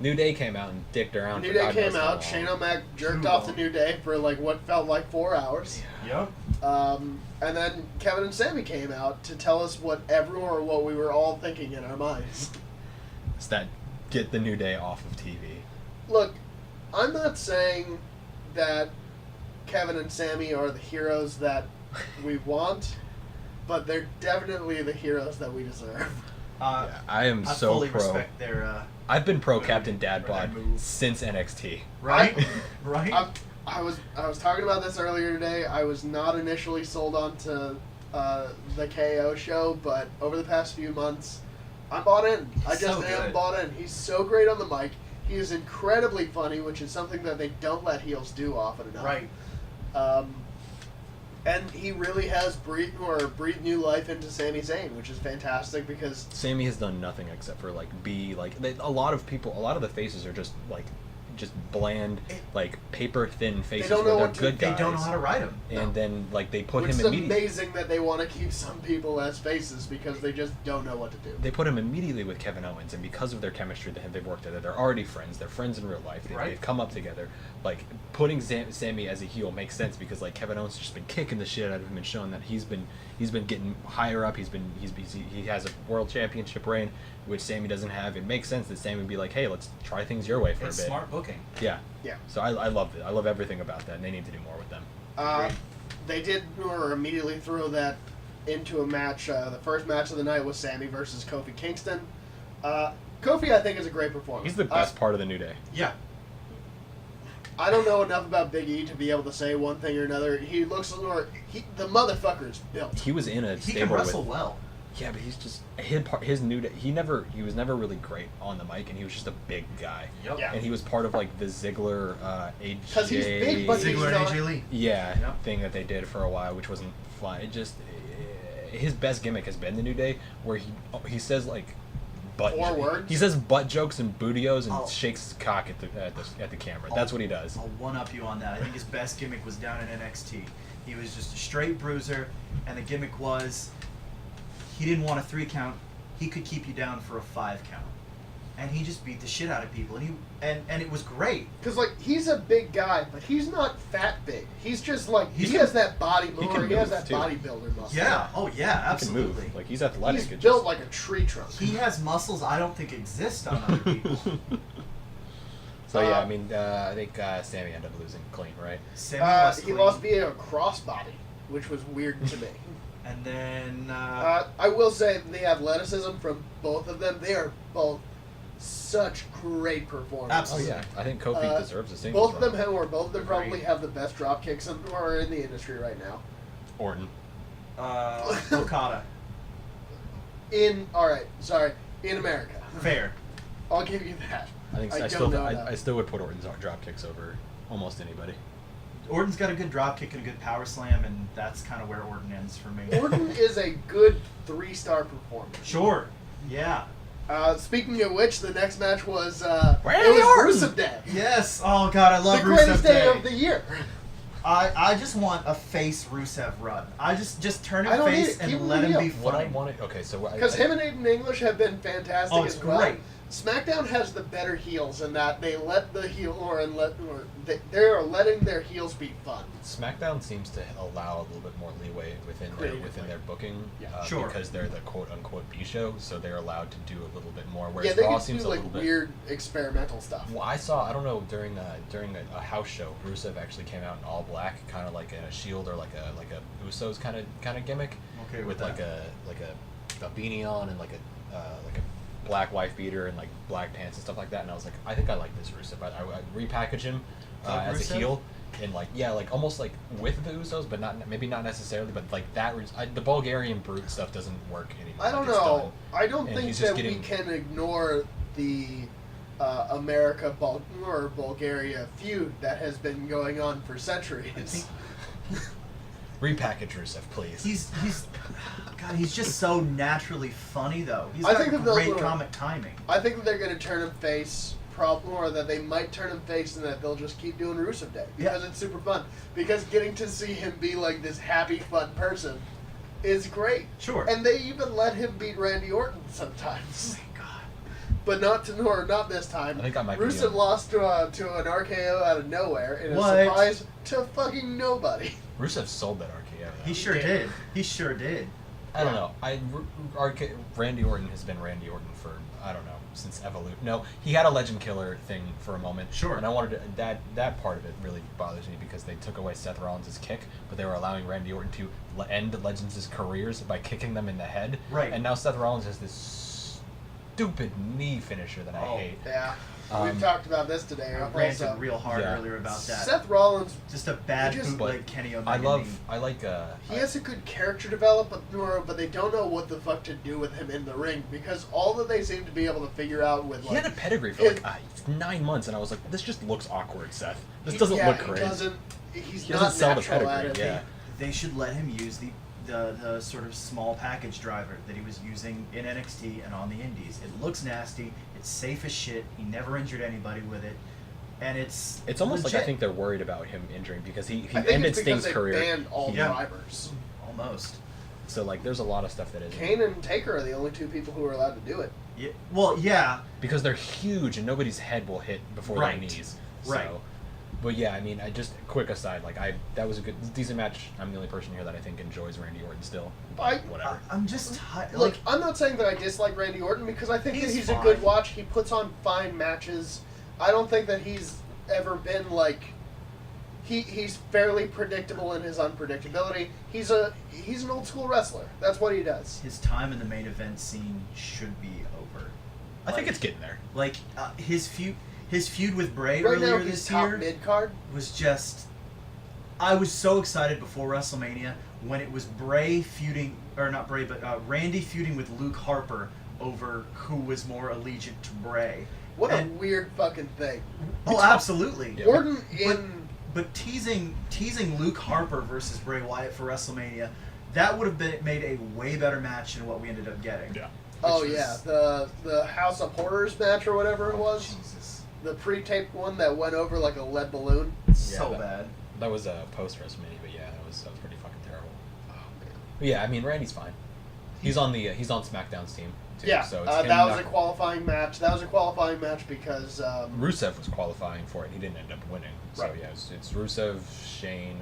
New Day came out and dicked around. New for Day God came knows how out. long. Shane O'Mac jerked Too off the long. New Day for like what felt like 4 hours. Yep. And then Kevin and Sammy came out to tell us what everyone or what we were all thinking in our minds. It's that get the New Day off of TV. Look, I'm not saying that Kevin and Sammy are the heroes that we want, but they're definitely the heroes that we deserve. Yeah, I am I so fully pro. respect their. I've been pro Whatever- Captain Dad whatever Bod move. since NXT. Right. Right. I was talking about this earlier today. I was not initially sold on to the KO show, but over the past few months, I'm bought in. I He's just so am good. bought in. He's so great on the mic. He is incredibly funny, which is something that they don't let heels do often enough. Right. And he really has breathed new life into Sami Zayn, which is fantastic because Sammy has done nothing except for like be like a lot of the faces are just like just bland, like paper thin faces. don't know where what they're to- good guys. They don't know how to write them. And then like they put which him is immediately. amazing that they want to keep some people as faces because they just don't know what to do. They put him immediately with Kevin Owens, and because of their chemistry that they've worked together, they're already friends. They're friends in real life. Right. They've come up together. Like putting Sammy as a heel makes sense because like Kevin Owens has just been kicking the shit out of him and showing that he's been getting higher up. He has a world championship reign, which Sammy doesn't have. It makes sense that Sammy would be like, hey, let's try things your way for It's a bit. smart booking. Yeah. Yeah. So I love it. I love everything about that, and they need to do more with them. They did immediately throw that into a match. The first match of the night was Sammy versus Kofi Kingston. Kofi, I think, is a great performer. He's the best part of the New Day. Yeah. I don't know enough about Big E to be able to say one thing or another. He looks the motherfucker is built. He was in a He stable can wrestle with. well. Yeah, but he's just his New Day. He was never really great on the mic, and he was just a big guy. Yep. Yeah. And he was part of like the Ziggler AJ. 'Cause he's big, but he's Ziggler and not- AJ Lee. Yeah, Yep. thing that they did for a while, which wasn't fun. It just his best gimmick has been the New Day, where he says like butt. Four words? He says butt jokes and bootios and Oh. shakes his cock at the camera. That's what he does. I'll one up you on that. I think his best gimmick was down in NXT. He was just a straight bruiser, and the gimmick was he didn't want a 3 count. He could keep you down for a 5 count, and he just beat the shit out of people. And it was great. Because he's a big guy, but he's not fat big. He's just like he He has that body can he has move, that too. bodybuilder muscle. Yeah. Oh yeah. He can move. Absolutely. Like he's athletic. He's it built just- like a tree trunk. He has muscles I don't think exist on other people. So yeah, I mean, I think Sammy ended up losing clean, right? Sammy lost He clean. lost via a crossbody, which was weird to me. And then I will say the athleticism from both of them, they are both such great performers. Oh Absolutely. yeah, I think Kofi deserves a singles Both of them run. both of them probably have the best drop kicks in the industry right now. Orton. Okada. In America. Fair. I'll give you that. I think I I still don't know I still would put Orton's drop kicks over almost anybody. Orton's got a good drop kick and a good power slam, and that's kind of where Orton ends for me. Orton is a good 3-star performer. Sure. Yeah. Speaking of which, the next match was Randy it was Orton! Rusev Day. Yes. Oh God, I love The greatest Rusev day Day. of the year. I just want a face Rusev run. I just turn I him don't need face it. Keep and him let him heel. be What I funny. wanted, okay, so Because him and Aiden English have been fantastic Oh, it's as well. great. SmackDown has the better heels in that they let the they're letting their heels be fun. SmackDown seems to allow a little bit more leeway within Creatively. their booking, Yeah. Sure. because they're the quote unquote B show, so they're allowed to do a little bit more. Whereas Yeah, they Raw can seems do a like little bit weird experimental stuff. Well, I saw, I don't know, during a house show, Rusev actually came out in all black, kind of like in a Shield or like a Usos kind of gimmick, Okay with with that. like a beanie on and like a black wife beater and like black pants and stuff like that. And I was like, I think I like this Rusev. I'd repackage him as Rusev? a heel. And like like almost like with the Usos, but maybe not necessarily, but like that the Bulgarian brute stuff doesn't work anymore. I don't Like, it's know. done. I don't And think he's just that we getting- can ignore the or Bulgaria feud that has been going on for centuries. Repackage Rusev, please. He's God, he's just so naturally funny though. He's I got think that they'll great learn. comic timing. I think that they're going to turn him face, or that they might turn him face, and that they'll just keep doing Rusev Day because it's super fun. Because getting to see him be like this happy, fun person is great. Sure. And they even let him beat Randy Orton sometimes, Thank God. but not this time. I think I might be Rusev in. lost to an RKO out of nowhere in a What? surprise to fucking nobody. Rusev sold that RKO. though. He sure did. He sure did. I don't know. Randy Orton has been Randy Orton for, I don't know, since Evolution. No, he had a Legend Killer thing for a moment. Sure. And I wanted to, that part of it really bothers me because they took away Seth Rollins' kick, but they were allowing Randy Orton to end Legends' careers by kicking them in the head. Right. And now Seth Rollins has this stupid knee finisher that I hate. Yeah. Um, We've talked about this today. I Also. ranted real hard Yeah. earlier about that. Seth Rollins, just a bad He just- bootleg But Kenny Omega. I knee. like, he has a good character development, but they don't know what the fuck to do with him in the ring because all that they seem to be able to figure out with he had a pedigree for it- like 9 months, and I was like, this just looks awkward, Seth. This doesn't look great. He's He not doesn't sell the natural at pedigree, it. yeah. They should let him use the sort of small package driver that he was using in NXT and on the Indies. It looks nasty. It's safe as shit. He never injured anybody with it, and it's Almost like I legit. think they're worried about him injuring because he I think ended it's because Sting's they career. banned all Yeah. drivers. Almost. So like, there's a lot of stuff that is Kane and Taker are the only two people who are allowed to do it. Yeah. Well, yeah. because they're huge and nobody's head will hit before Right. their knees. Right. So, but yeah, I mean, I just quick aside, like that was a decent match. I'm the only person here that I think enjoys Randy Orton still. But whatever. I'm just tired. Look, Like, I'm not saying that I dislike Randy Orton because I think that He's he's a good fine. watch. He puts on fine matches. I don't think that he's ever been like he's fairly predictable in his unpredictability. He's an old school wrestler. That's what he does. his time in the main event scene should be over. I think Like- it's getting there. Like his feud with Bray Right now earlier he's this top year mid card. was just. I was so excited before WrestleMania when it was Bray feuding, or not Bray, but Randy feuding with Luke Harper over who was more allegiant to Bray. What a And- weird fucking thing. Oh, absolutely. Yeah. Orton But, in but teasing Luke Harper versus Bray Wyatt for WrestleMania, that would have made a way better match than what we ended up getting. Yeah. oh which yeah, was- the House of Horrors match or whatever it was. Jesus. The pre-taped one that went over like a lead balloon. So that- bad. That was a post WrestleMania, but yeah, that was pretty fucking terrible. Oh man. But yeah, I mean, Randy's fine. He's on SmackDown's team too. Yeah, So it's that was a qualifying match. That was a qualifying match because Rusev was qualifying for it. He didn't end up winning. So Right. yeah, it's Rusev, Shane,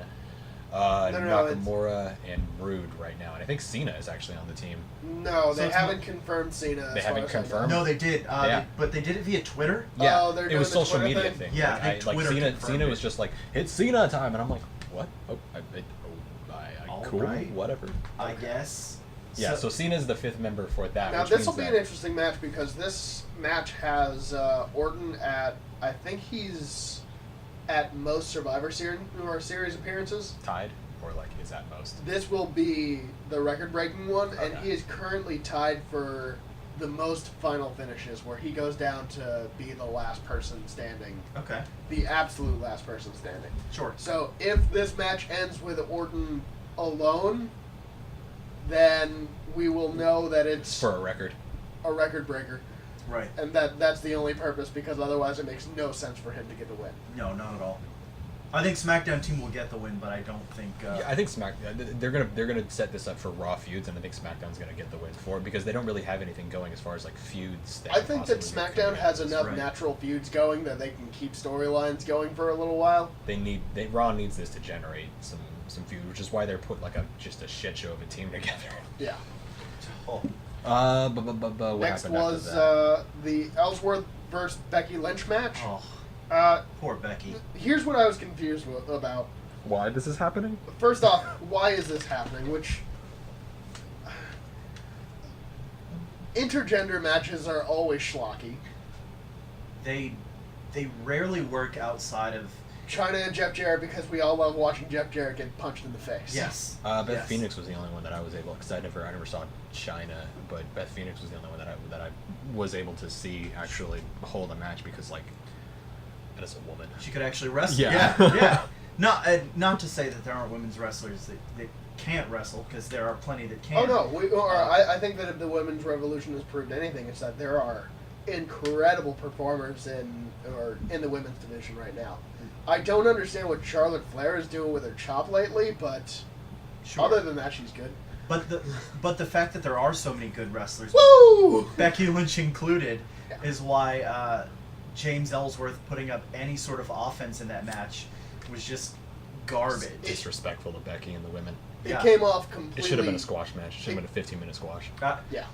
no, it's- Nakamura, and Rude right now, and I think Cena is actually on the team. no, So they it's haven't confirmed Cena. They as far haven't as I know. confirmed? No, they did. Yeah. But they did it via Twitter. Yeah, Oh, they're it doing was the social Twitter media thing? thing. Yeah, like, I think Twitter Cena confirmed was it. just like, it's Cena time, and I'm like, what? All Cool, right. whatever. I guess. Yeah, so Cena's the fifth member for that. Now which this will means be an that- interesting match because this match has Orton at I think he's at most Survivor Series appearances. tied, or like is at most. This will be the record-breaking one, and Okay. he is currently tied for the most final finishes, where he goes down to be the last person standing, Okay. the absolute last person standing. Sure. So if this match ends with Orton alone, then we will know that it's For a record. a record breaker, Right. and that's the only purpose because otherwise it makes no sense for him to get the win. No, not at all. I think SmackDown team will get the win, but I don't think. Yeah, I think they're gonna set this up for Raw feuds, and I think SmackDown's gonna get the win for it because they don't really have anything going as far as like feuds. I think that SmackDown has enough right. natural feuds going that they can keep storylines going for a little while. Raw needs this to generate some feud, which is why they're put like just a shit show of a team together. Yeah. Oh. What Next happened after was that? the Ellsworth versus Becky Lynch match. Oh, poor Becky. Here's what I was confused about. Why this is happening? First off, why is this happening? Which intergender matches are always schlocky. They rarely work outside of. China and Jeff Jarrett, because we all love watching Jeff Jarrett get punched in the face. Yes. Beth Phoenix was the only one that I was able, because I never saw China, but Beth Phoenix was the only one that I was able to see actually hold a match because like that is a woman. She could actually wrestle. Yeah. Yeah. Not to say that there aren't women's wrestlers that can't wrestle, because there are plenty that can. Oh no, I think that if the women's revolution has proved anything, it's that there are incredible performers in the women's division right now. I don't understand what Charlotte Flair is doing with her chop lately, but Sure. other than that, she's good. But the fact that there are so many good wrestlers, Woo! Becky Lynch included, Yeah. is why James Ellsworth putting up any sort of offense in that match was just garbage. Disrespectful to Becky and the women. It Yeah. came off completely. It should have been a squash match. It should have been a 15-minute squash. Yeah.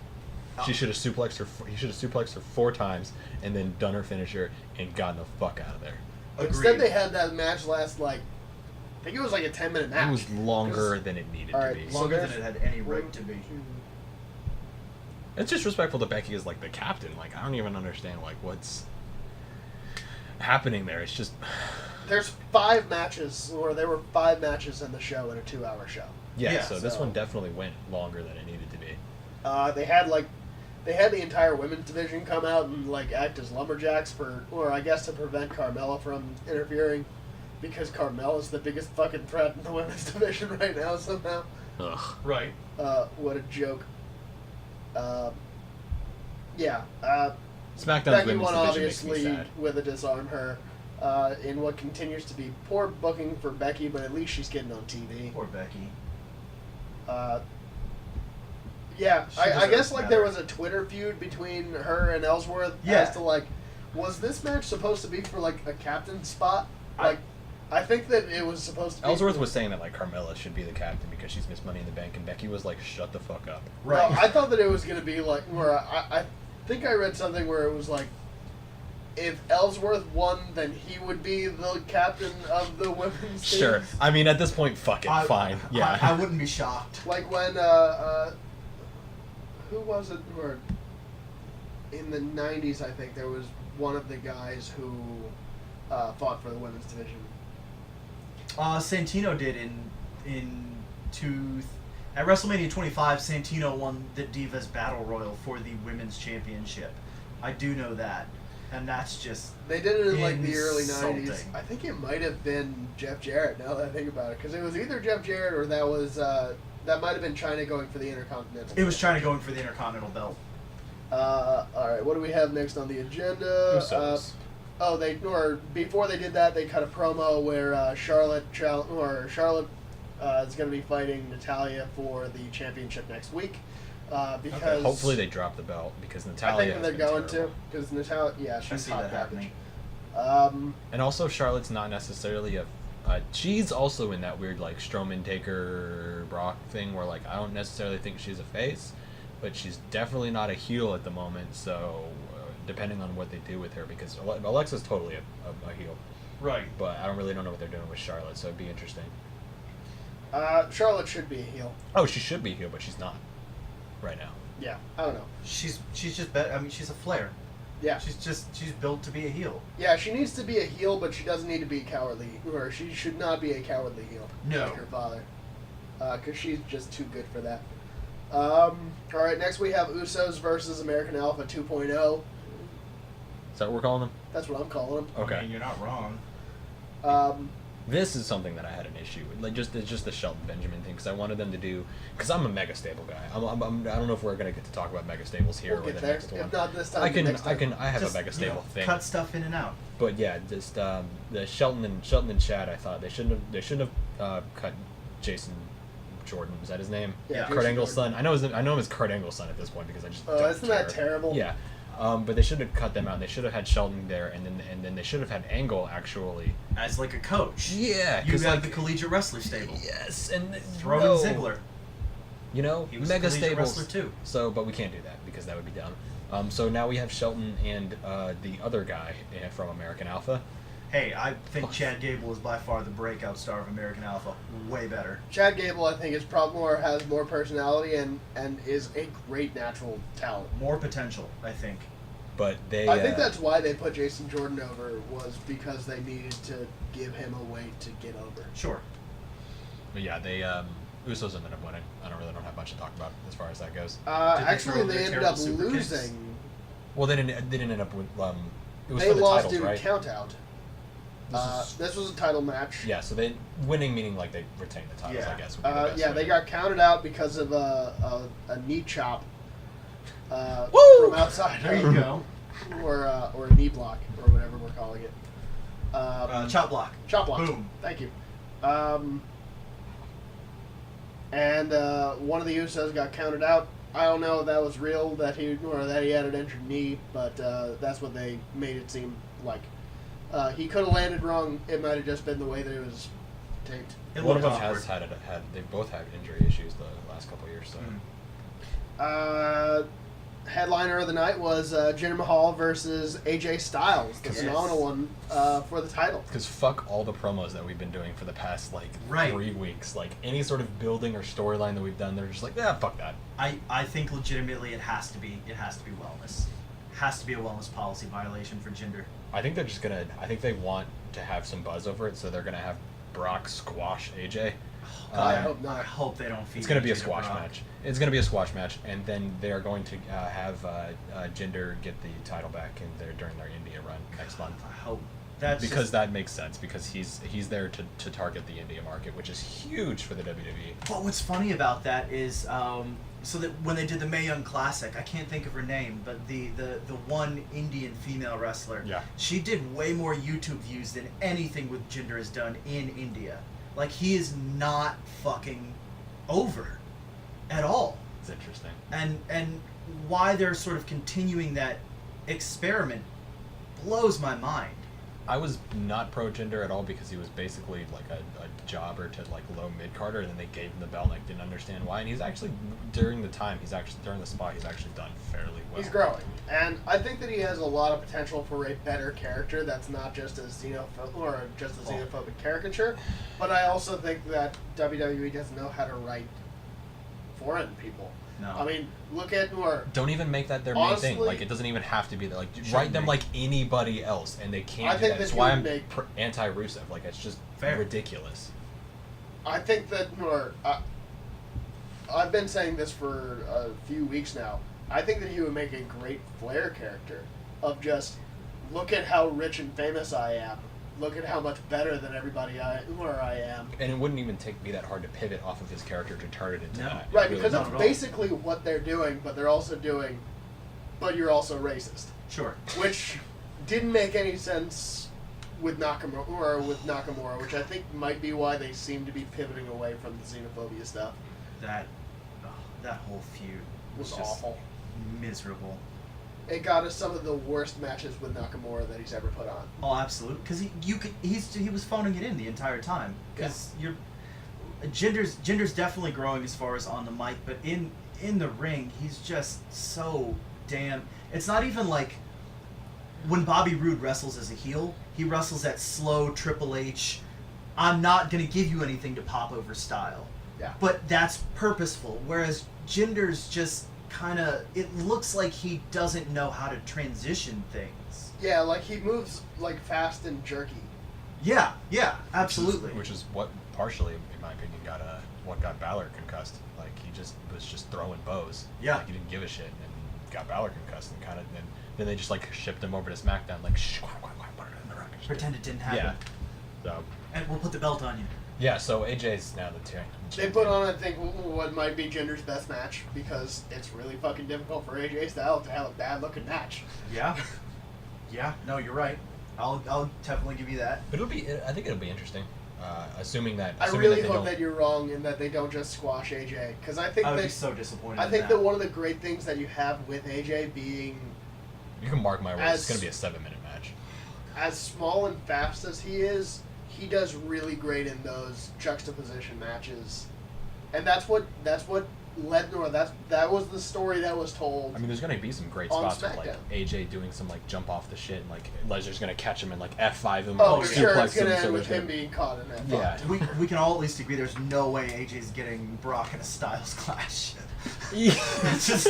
She should have suplexed her. He should have suplexed her 4 times and then done her finisher and gotten the fuck out of there. Instead, they had that match last I think it was like a 10-minute match. It was longer than it needed to Alright, be. longer so than it had any right to be. It's disrespectful to Becky as like the captain. Like I don't even understand like what's happening there. It's just There's 5 matches, or there were 5 matches in the show in a 2-hour show. yeah. So this so- one definitely went longer than it needed to be. They had the entire women's division come out and act as lumberjacks or I guess to prevent Carmella from interfering, because Carmella's the biggest fucking threat in the women's division right now somehow. Ugh. Right. What a joke. Yeah. SmackDown's Becky women's won division makes me obviously sad. with a disarm her. In what continues to be poor booking for Becky, but at least she's getting on TV. Poor Becky. Yeah, She I guess deserves there better. was a Twitter feud between her and Ellsworth Yeah. as to was this match supposed to be for a captain spot? I- I think that it was supposed to be. Ellsworth was saying that Carmella should be the captain because she's missed Money in the Bank, and Becky was like, "Shut the fuck up." Right. No, I thought that it was going to be where I think I read something where it was if Ellsworth won, then he would be the captain of the women's team. Sure. I mean, at this point, fuck it. Fine. Yeah. I wouldn't be shocked. Like when who was it? Or in the '90s, I think there was one of the guys who fought for the women's division. Santino did at WrestleMania 25. Santino won the Divas Battle Royal for the women's championship. I do know that, and that's just They did it in the early insulting. '90s. I think it might have been Jeff Jarrett. Now that I think about it, because it was either Jeff Jarrett or that was that might have been China going for the Intercontinental. It was China going for the Intercontinental belt. All right, what do we have next on the agenda? Usos. Before they did that, they cut a promo where Charlotte is going to be fighting Natalya for the championship next week. Because Okay, hopefully they drop the belt because I Natalya. think that they're going to, because Natalya, yeah, I she's see hot that garbage. happening. And also, Charlotte's not necessarily she's also in that weird Strowman Taker Brock thing where I don't necessarily think she's a face, but she's definitely not a heel at the moment. So depending on what they do with her, because Alexa's totally a heel, Right. but I don't know what they're doing with Charlotte, so it'd be interesting. Charlotte should be a heel. Oh, she should be a heel, but she's not right now. Yeah, I don't know. She's just better. I mean, she's a Flair. Yeah, She's built to be a heel. yeah, she needs to be a heel, but she doesn't need to be cowardly, or she should not be a cowardly heel. No. Like her father, because she's just too good for that. All right, next we have Usos versus American Alpha 2.0. Is that what we're calling them? That's what I'm calling them. Okay. I mean, you're not wrong. This is something that I had an issue with, like just the Shelton Benjamin thing, because I wanted them to do, because I'm a mega stable guy. I don't know if we're gonna get to talk about mega stables here We'll or get the there. next one. If not this time, I the next time. I have Just, a mega stable thing. Cut stuff in and out. But yeah, just the Shelton and Chad, I thought they shouldn't have cut Jason Jordan. Is that his name? Yeah, Kurt Jason Angle's Jordan. son. I know him as Kurt Angle's son at this point because I just. don't Isn't that care. terrible? Yeah, but they should have cut them out. They should have had Shelton there, and then they should have had Angle actually. As like a coach. Yeah, You 'cause, have like, the collegiate wrestler stable. Yes, and Throw no. in Ziggler. You know, He was mega a collegiate stables. wrestler too. So, but we can't do that because that would be dumb. So now we have Shelton and the other guy from American Alpha. Hey, I think Chad Gable is by far the breakout star of American Alpha. Way better. Chad Gable, I think, has more personality and is a great natural talent. More potential, I think. But they. I think that's why they put Jason Jordan over, was because they needed to give him a way to get over. Sure. But yeah, they Usos ended up winning. I don't have much to talk about as far as that goes. Actually, throw they their ended up terrible super kicks? losing. Well, they didn't end up with it was They for the lost titles, due to right? count out. This was a title match. Yeah, so they winning meaning like they retained the titles, Yeah. I guess. Would be the best Yeah, way they to- got counted out because of a knee chop Woo! from outside. There you go. Or a knee block, or whatever we're calling it. Chop block. Chop block. Boom. Thank you. And one of the Usos got counted out. I don't know if that was real, that he had an injured knee, but that's what they made it seem like. He could have landed wrong. It might have just been the way that it was taped. It One of looked them awkward. has they both had injury issues the last couple of years. So Headliner of the night was Jinder Mahal versus AJ Styles, the Yes. phenomenal one for the title. because fuck all the promos that we've been doing for the past like Right. 3 weeks. Like any sort of building or storyline that we've done, they're just like, yeah, fuck that. I think legitimately it has to be wellness. Has to be a wellness policy violation for Jinder. I think they're just gonna. I think they want to have some buzz over it, so they're gonna have Brock squash AJ. I Um, hope I not. hope they don't feed. It's going to be a AJ to squash Brock. match. It's going to be a squash match, and then they are going to have Jinder get the title back during their India run next month. I hope that's Because that makes sense, because he's there to target the India market, which is huge for the WWE. But what's funny about that is, so that when they did the Mae Young Classic, I can't think of her name, but the one Indian female wrestler, Yeah. she did way more YouTube views than anything with Jinder has done in India. Like, he is not fucking over at all. It's interesting. And why they're sort of continuing that experiment blows my mind. I was not pro Jinder at all because he was basically like a jobber to like low mid carder, and then they gave him the belt, and I didn't understand why. And he's actually during the spot he's actually done fairly well. He's growing, and I think that he has a lot of potential for a better character that's not just a xenophobic caricature. But I also think that WWE doesn't know how to write foreign people. No. I mean, look at more. Don't even make that their main thing. Honestly- Like, it doesn't even have to be that. Like, Shouldn't write them be. like anybody else, and they can't I do think that. that That's you why would I'm make- anti-Rusev. Like, it's just Fair. ridiculous. I think that more. I've been saying this for a few weeks now. I think that he would make a great Flair character. Of just, look at how rich and famous I am. Look at how much better than everybody where I am. And it wouldn't even take me that hard to pivot off of his character to turn it into No. that. It Right, really because not it's at all. basically what they're doing, but they're also doing, but you're also racist. Sure. Which didn't make any sense with Nakamura, which I think might be why they seem to be pivoting away from the xenophobia stuff. That whole feud Was just awful. miserable. It got us some of the worst matches with Nakamura that he's ever put on. Oh, absolutely. Because he was phoning it in the entire time. Because Jinder's definitely growing as far as on the mic, but in the ring, he's just so damn. It's not even like when Bobby Roode wrestles as a heel. He wrestles that slow Triple H. I'm not gonna give you anything to pop over style. Yeah. But that's purposeful. Whereas Jinder's just kind of. It looks like he doesn't know how to transition things. Yeah, like he moves like fast and jerky. Yeah, absolutely. Which is what partially, in my opinion, what got Balor concussed. Like, he was just throwing bows. Yeah. Like, he didn't give a shit, and got Balor concussed, and then they just like shipped him over to SmackDown, like, shh, quiet, put it in the ring. Pretend it didn't happen. Yeah. So And we'll put the belt on you. yeah, so AJ's now the champion. They put on, I think, what might be Jinder's best match because it's really fucking difficult for AJ Styles to have a bad looking match. Yeah. Yeah. No, you're right. I'll definitely give you that. But I think it'll be interesting. Assuming that. I assuming really that they hope don't- that you're wrong and that they don't just squash AJ because I think I would be that so disappointed. I in think that that one of the great things that you have with AJ being You can mark my words. as- It's gonna be a 7-minute match. as small and fast as he is, he does really great in those juxtaposition matches, and that's what led or that was the story that was told. I mean, there's gonna be some great On spots with like SmackDown. AJ doing some like jump off the shit, and like Lesnar's gonna catch him and like F5 him. Oh, like, sure, suplex it's gonna him, so end with there's him being caught in that. Yeah. we can all at least agree there's no way AJ's getting Brock in a Styles clash. Yeah. It's just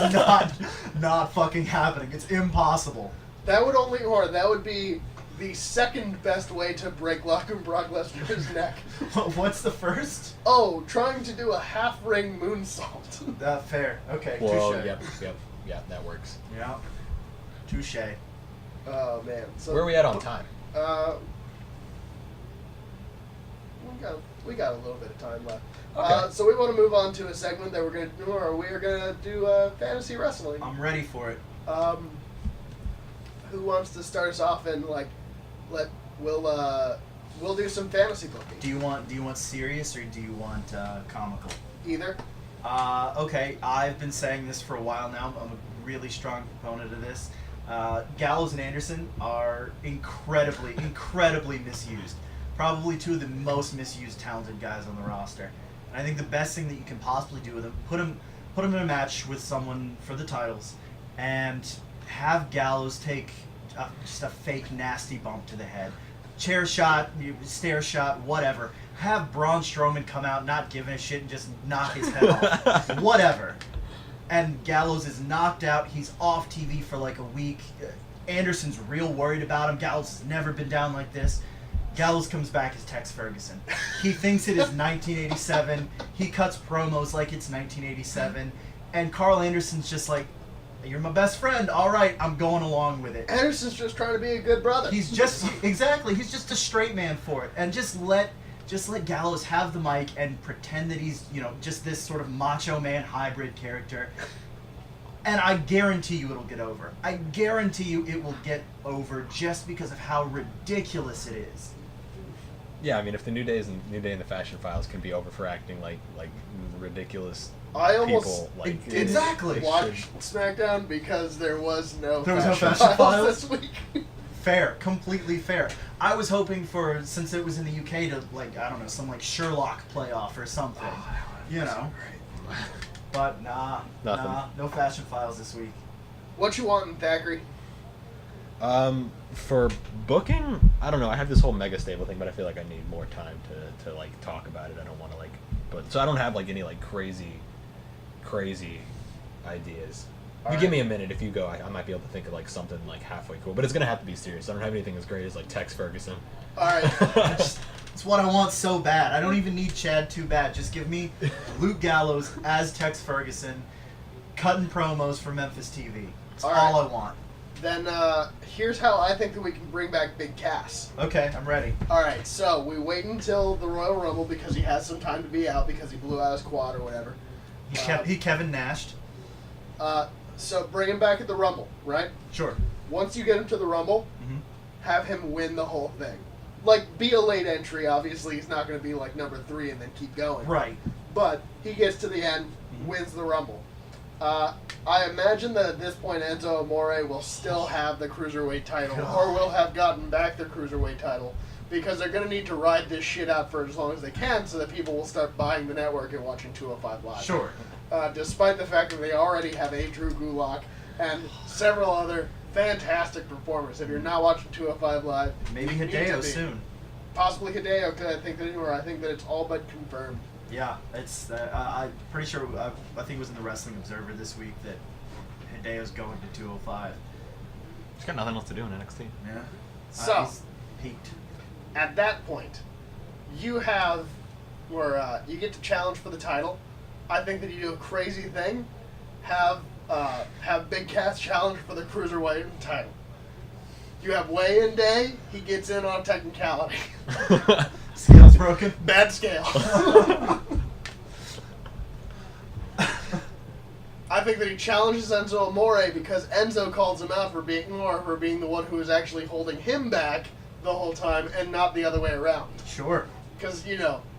not fucking happening. It's impossible. That would be the second best way to break Brock Lesnar's neck. What's the first? Oh, trying to do a half ring moonsault. Fair. Okay. Well, touche. yeah, that works. Yeah. Touche. Oh man. So Where are we at on time? We got a little bit of time left. Okay. So we want to move on to a segment that we're gonna do, or we are gonna do fantasy wrestling. I'm ready for it. Who wants to start us off and we'll do some fantasy booking. Do you want serious or do you want comical? Either. Okay, I've been saying this for a while now. I'm a really strong proponent of this. Gallows and Anderson are incredibly misused. Probably two of the most misused talented guys on the roster. And I think the best thing that you can possibly do with them, put them in a match with someone for the titles, and have Gallows take just a fake nasty bump to the head. Chair shot, stare shot, whatever. Have Braun Strowman come out not giving a shit and just knock his head off. Whatever. And Gallows is knocked out. He's off TV for like a week. Anderson's real worried about him. Gallows has never been down like this. Gallows comes back as Tex Ferguson. He thinks it is 1987. He cuts promos like it's 1987. And Carl Anderson's just like, you're my best friend. All right, I'm going along with it. Anderson's just trying to be a good brother. He's just exactly. He's just a straight man for it, and just let Gallows have the mic and pretend that he's just this sort of macho man hybrid character. And I guarantee you it'll get over. I guarantee you it will get over just because of how ridiculous it is. Yeah, I mean, if the New Day and the Fashion Files can be over for acting like ridiculous I almost people, like exactly. watched SmackDown because there was no Fashion Files Files? this week. Fair, completely fair. I was hoping for, since it was in the UK, to some Sherlock playoff or something. But Nothing. no Fashion Files this week. What you want in Thackeray? For booking, I don't know. I have this whole mega stable thing, but I feel like I need more time to like talk about it. I don't want to so I don't have like any like crazy ideas. You give me a minute. If you go, I might be able to think of like something like halfway cool, but it's gonna have to be serious. I don't have anything as great as like Tex Ferguson. All right. It's what I want so bad. I don't even need Chad too bad. Just give me Luke Gallows as Tex Ferguson, cutting promos for Memphis TV. That's All all right. I want. Then here's how I think that we can bring back Big Cass. Okay, I'm ready. All right, so we wait until the Royal Rumble because he has some time to be out because he blew out his quad or whatever. He Kevin Nashed. So bring him back at the Rumble, right? Sure. Once you get him to the Rumble, Mhm. have him win the whole thing. Like, be a late entry. Obviously, he's not going to be like number 3 and then keep going. Right. But he gets to the end, wins the Rumble. I imagine that at this point Enzo Amore will still have the Cruiserweight title, or will have gotten back the Cruiserweight title, because they're going to need to ride this shit out for as long as they can so that people will start buying the network and watching 205 Live. Sure. Despite the fact that they already have a Drew Gulak and several other fantastic performers. If you're not watching 205 Live, Maybe you need to Hideo be. soon. Possibly Hideo, because I think that it's all but confirmed. Yeah, it's. I'm pretty sure. I think it was in the Wrestling Observer this week that Hideo's going to 205. He's got nothing else to do in NXT. Yeah. So, He's peaked. at that point, you have, you get to challenge for the title. I think that you do a crazy thing, have Big Cass challenge for the Cruiserweight title. You have weigh-in day. He gets in on a technicality. Scale's broken. Bad scale. I think that he challenges Enzo Amore because Enzo calls him out for being the one who is actually holding him back the whole time and not the other way around. Sure. Because,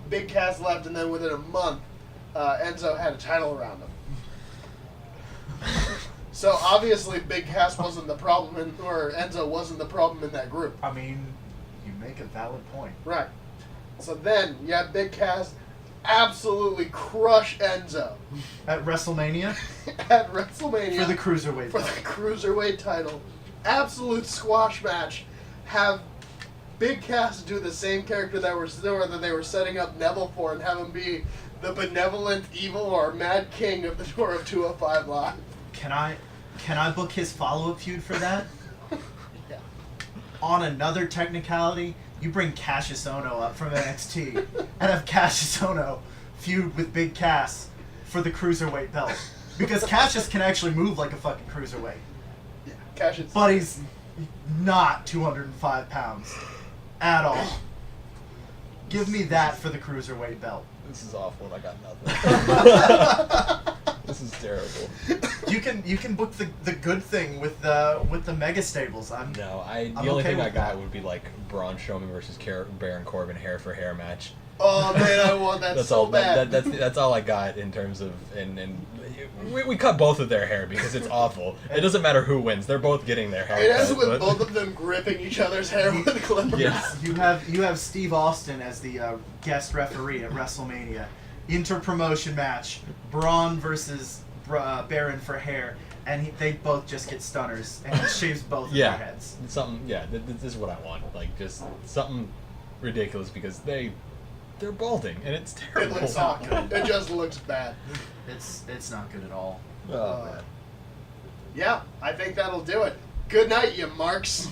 Big Cass left and then within a month, Enzo had a title around him. So obviously Big Cass wasn't the problem, or Enzo wasn't the problem in that group. I mean, you make a valid point. Right. So then you have Big Cass absolutely crush Enzo At WrestleMania at WrestleMania for the cruiserweight. for the belt. cruiserweight title. Absolute squash match. Have Big Cass do the same character that they were setting up Neville for, and have him be the benevolent evil or Mad King of the tour of 205 Live. Can I book his follow-up feud for that? Yeah. On another technicality, you bring Cassius Ohno up from NXT and have Cassius Ohno feud with Big Cass for the cruiserweight belt, because Cassius can actually move like a fucking cruiserweight, Yeah. Cassius. but he's not 205 pounds at all. Give me that for the cruiserweight belt. This is awful. I got nothing. This is terrible. You can book the good thing with the mega stables. No, I'm the I'm only okay thing I with got that. would be like Braun Strowman versus Baron Corbin hair for hair match. Oh man, I want that That's so all. bad. That's all I got in terms of and we cut both of their hair because it's awful. It doesn't matter who wins; they're both getting their hair. It ends cut, with but- both of them gripping each other's hair with clippers. Yeah. You have Steve Austin as the guest referee at WrestleMania. Inter-promotion match, Braun versus Baron for hair, and they both just get stunners, and he shaves both of their heads. Something. Yeah, this is what I want. Like just something ridiculous because they're balding and it's It terrible. looks awful. It just looks bad. It's not good at all. Oh, man. Yeah, I think that'll do it. Good night, you marks.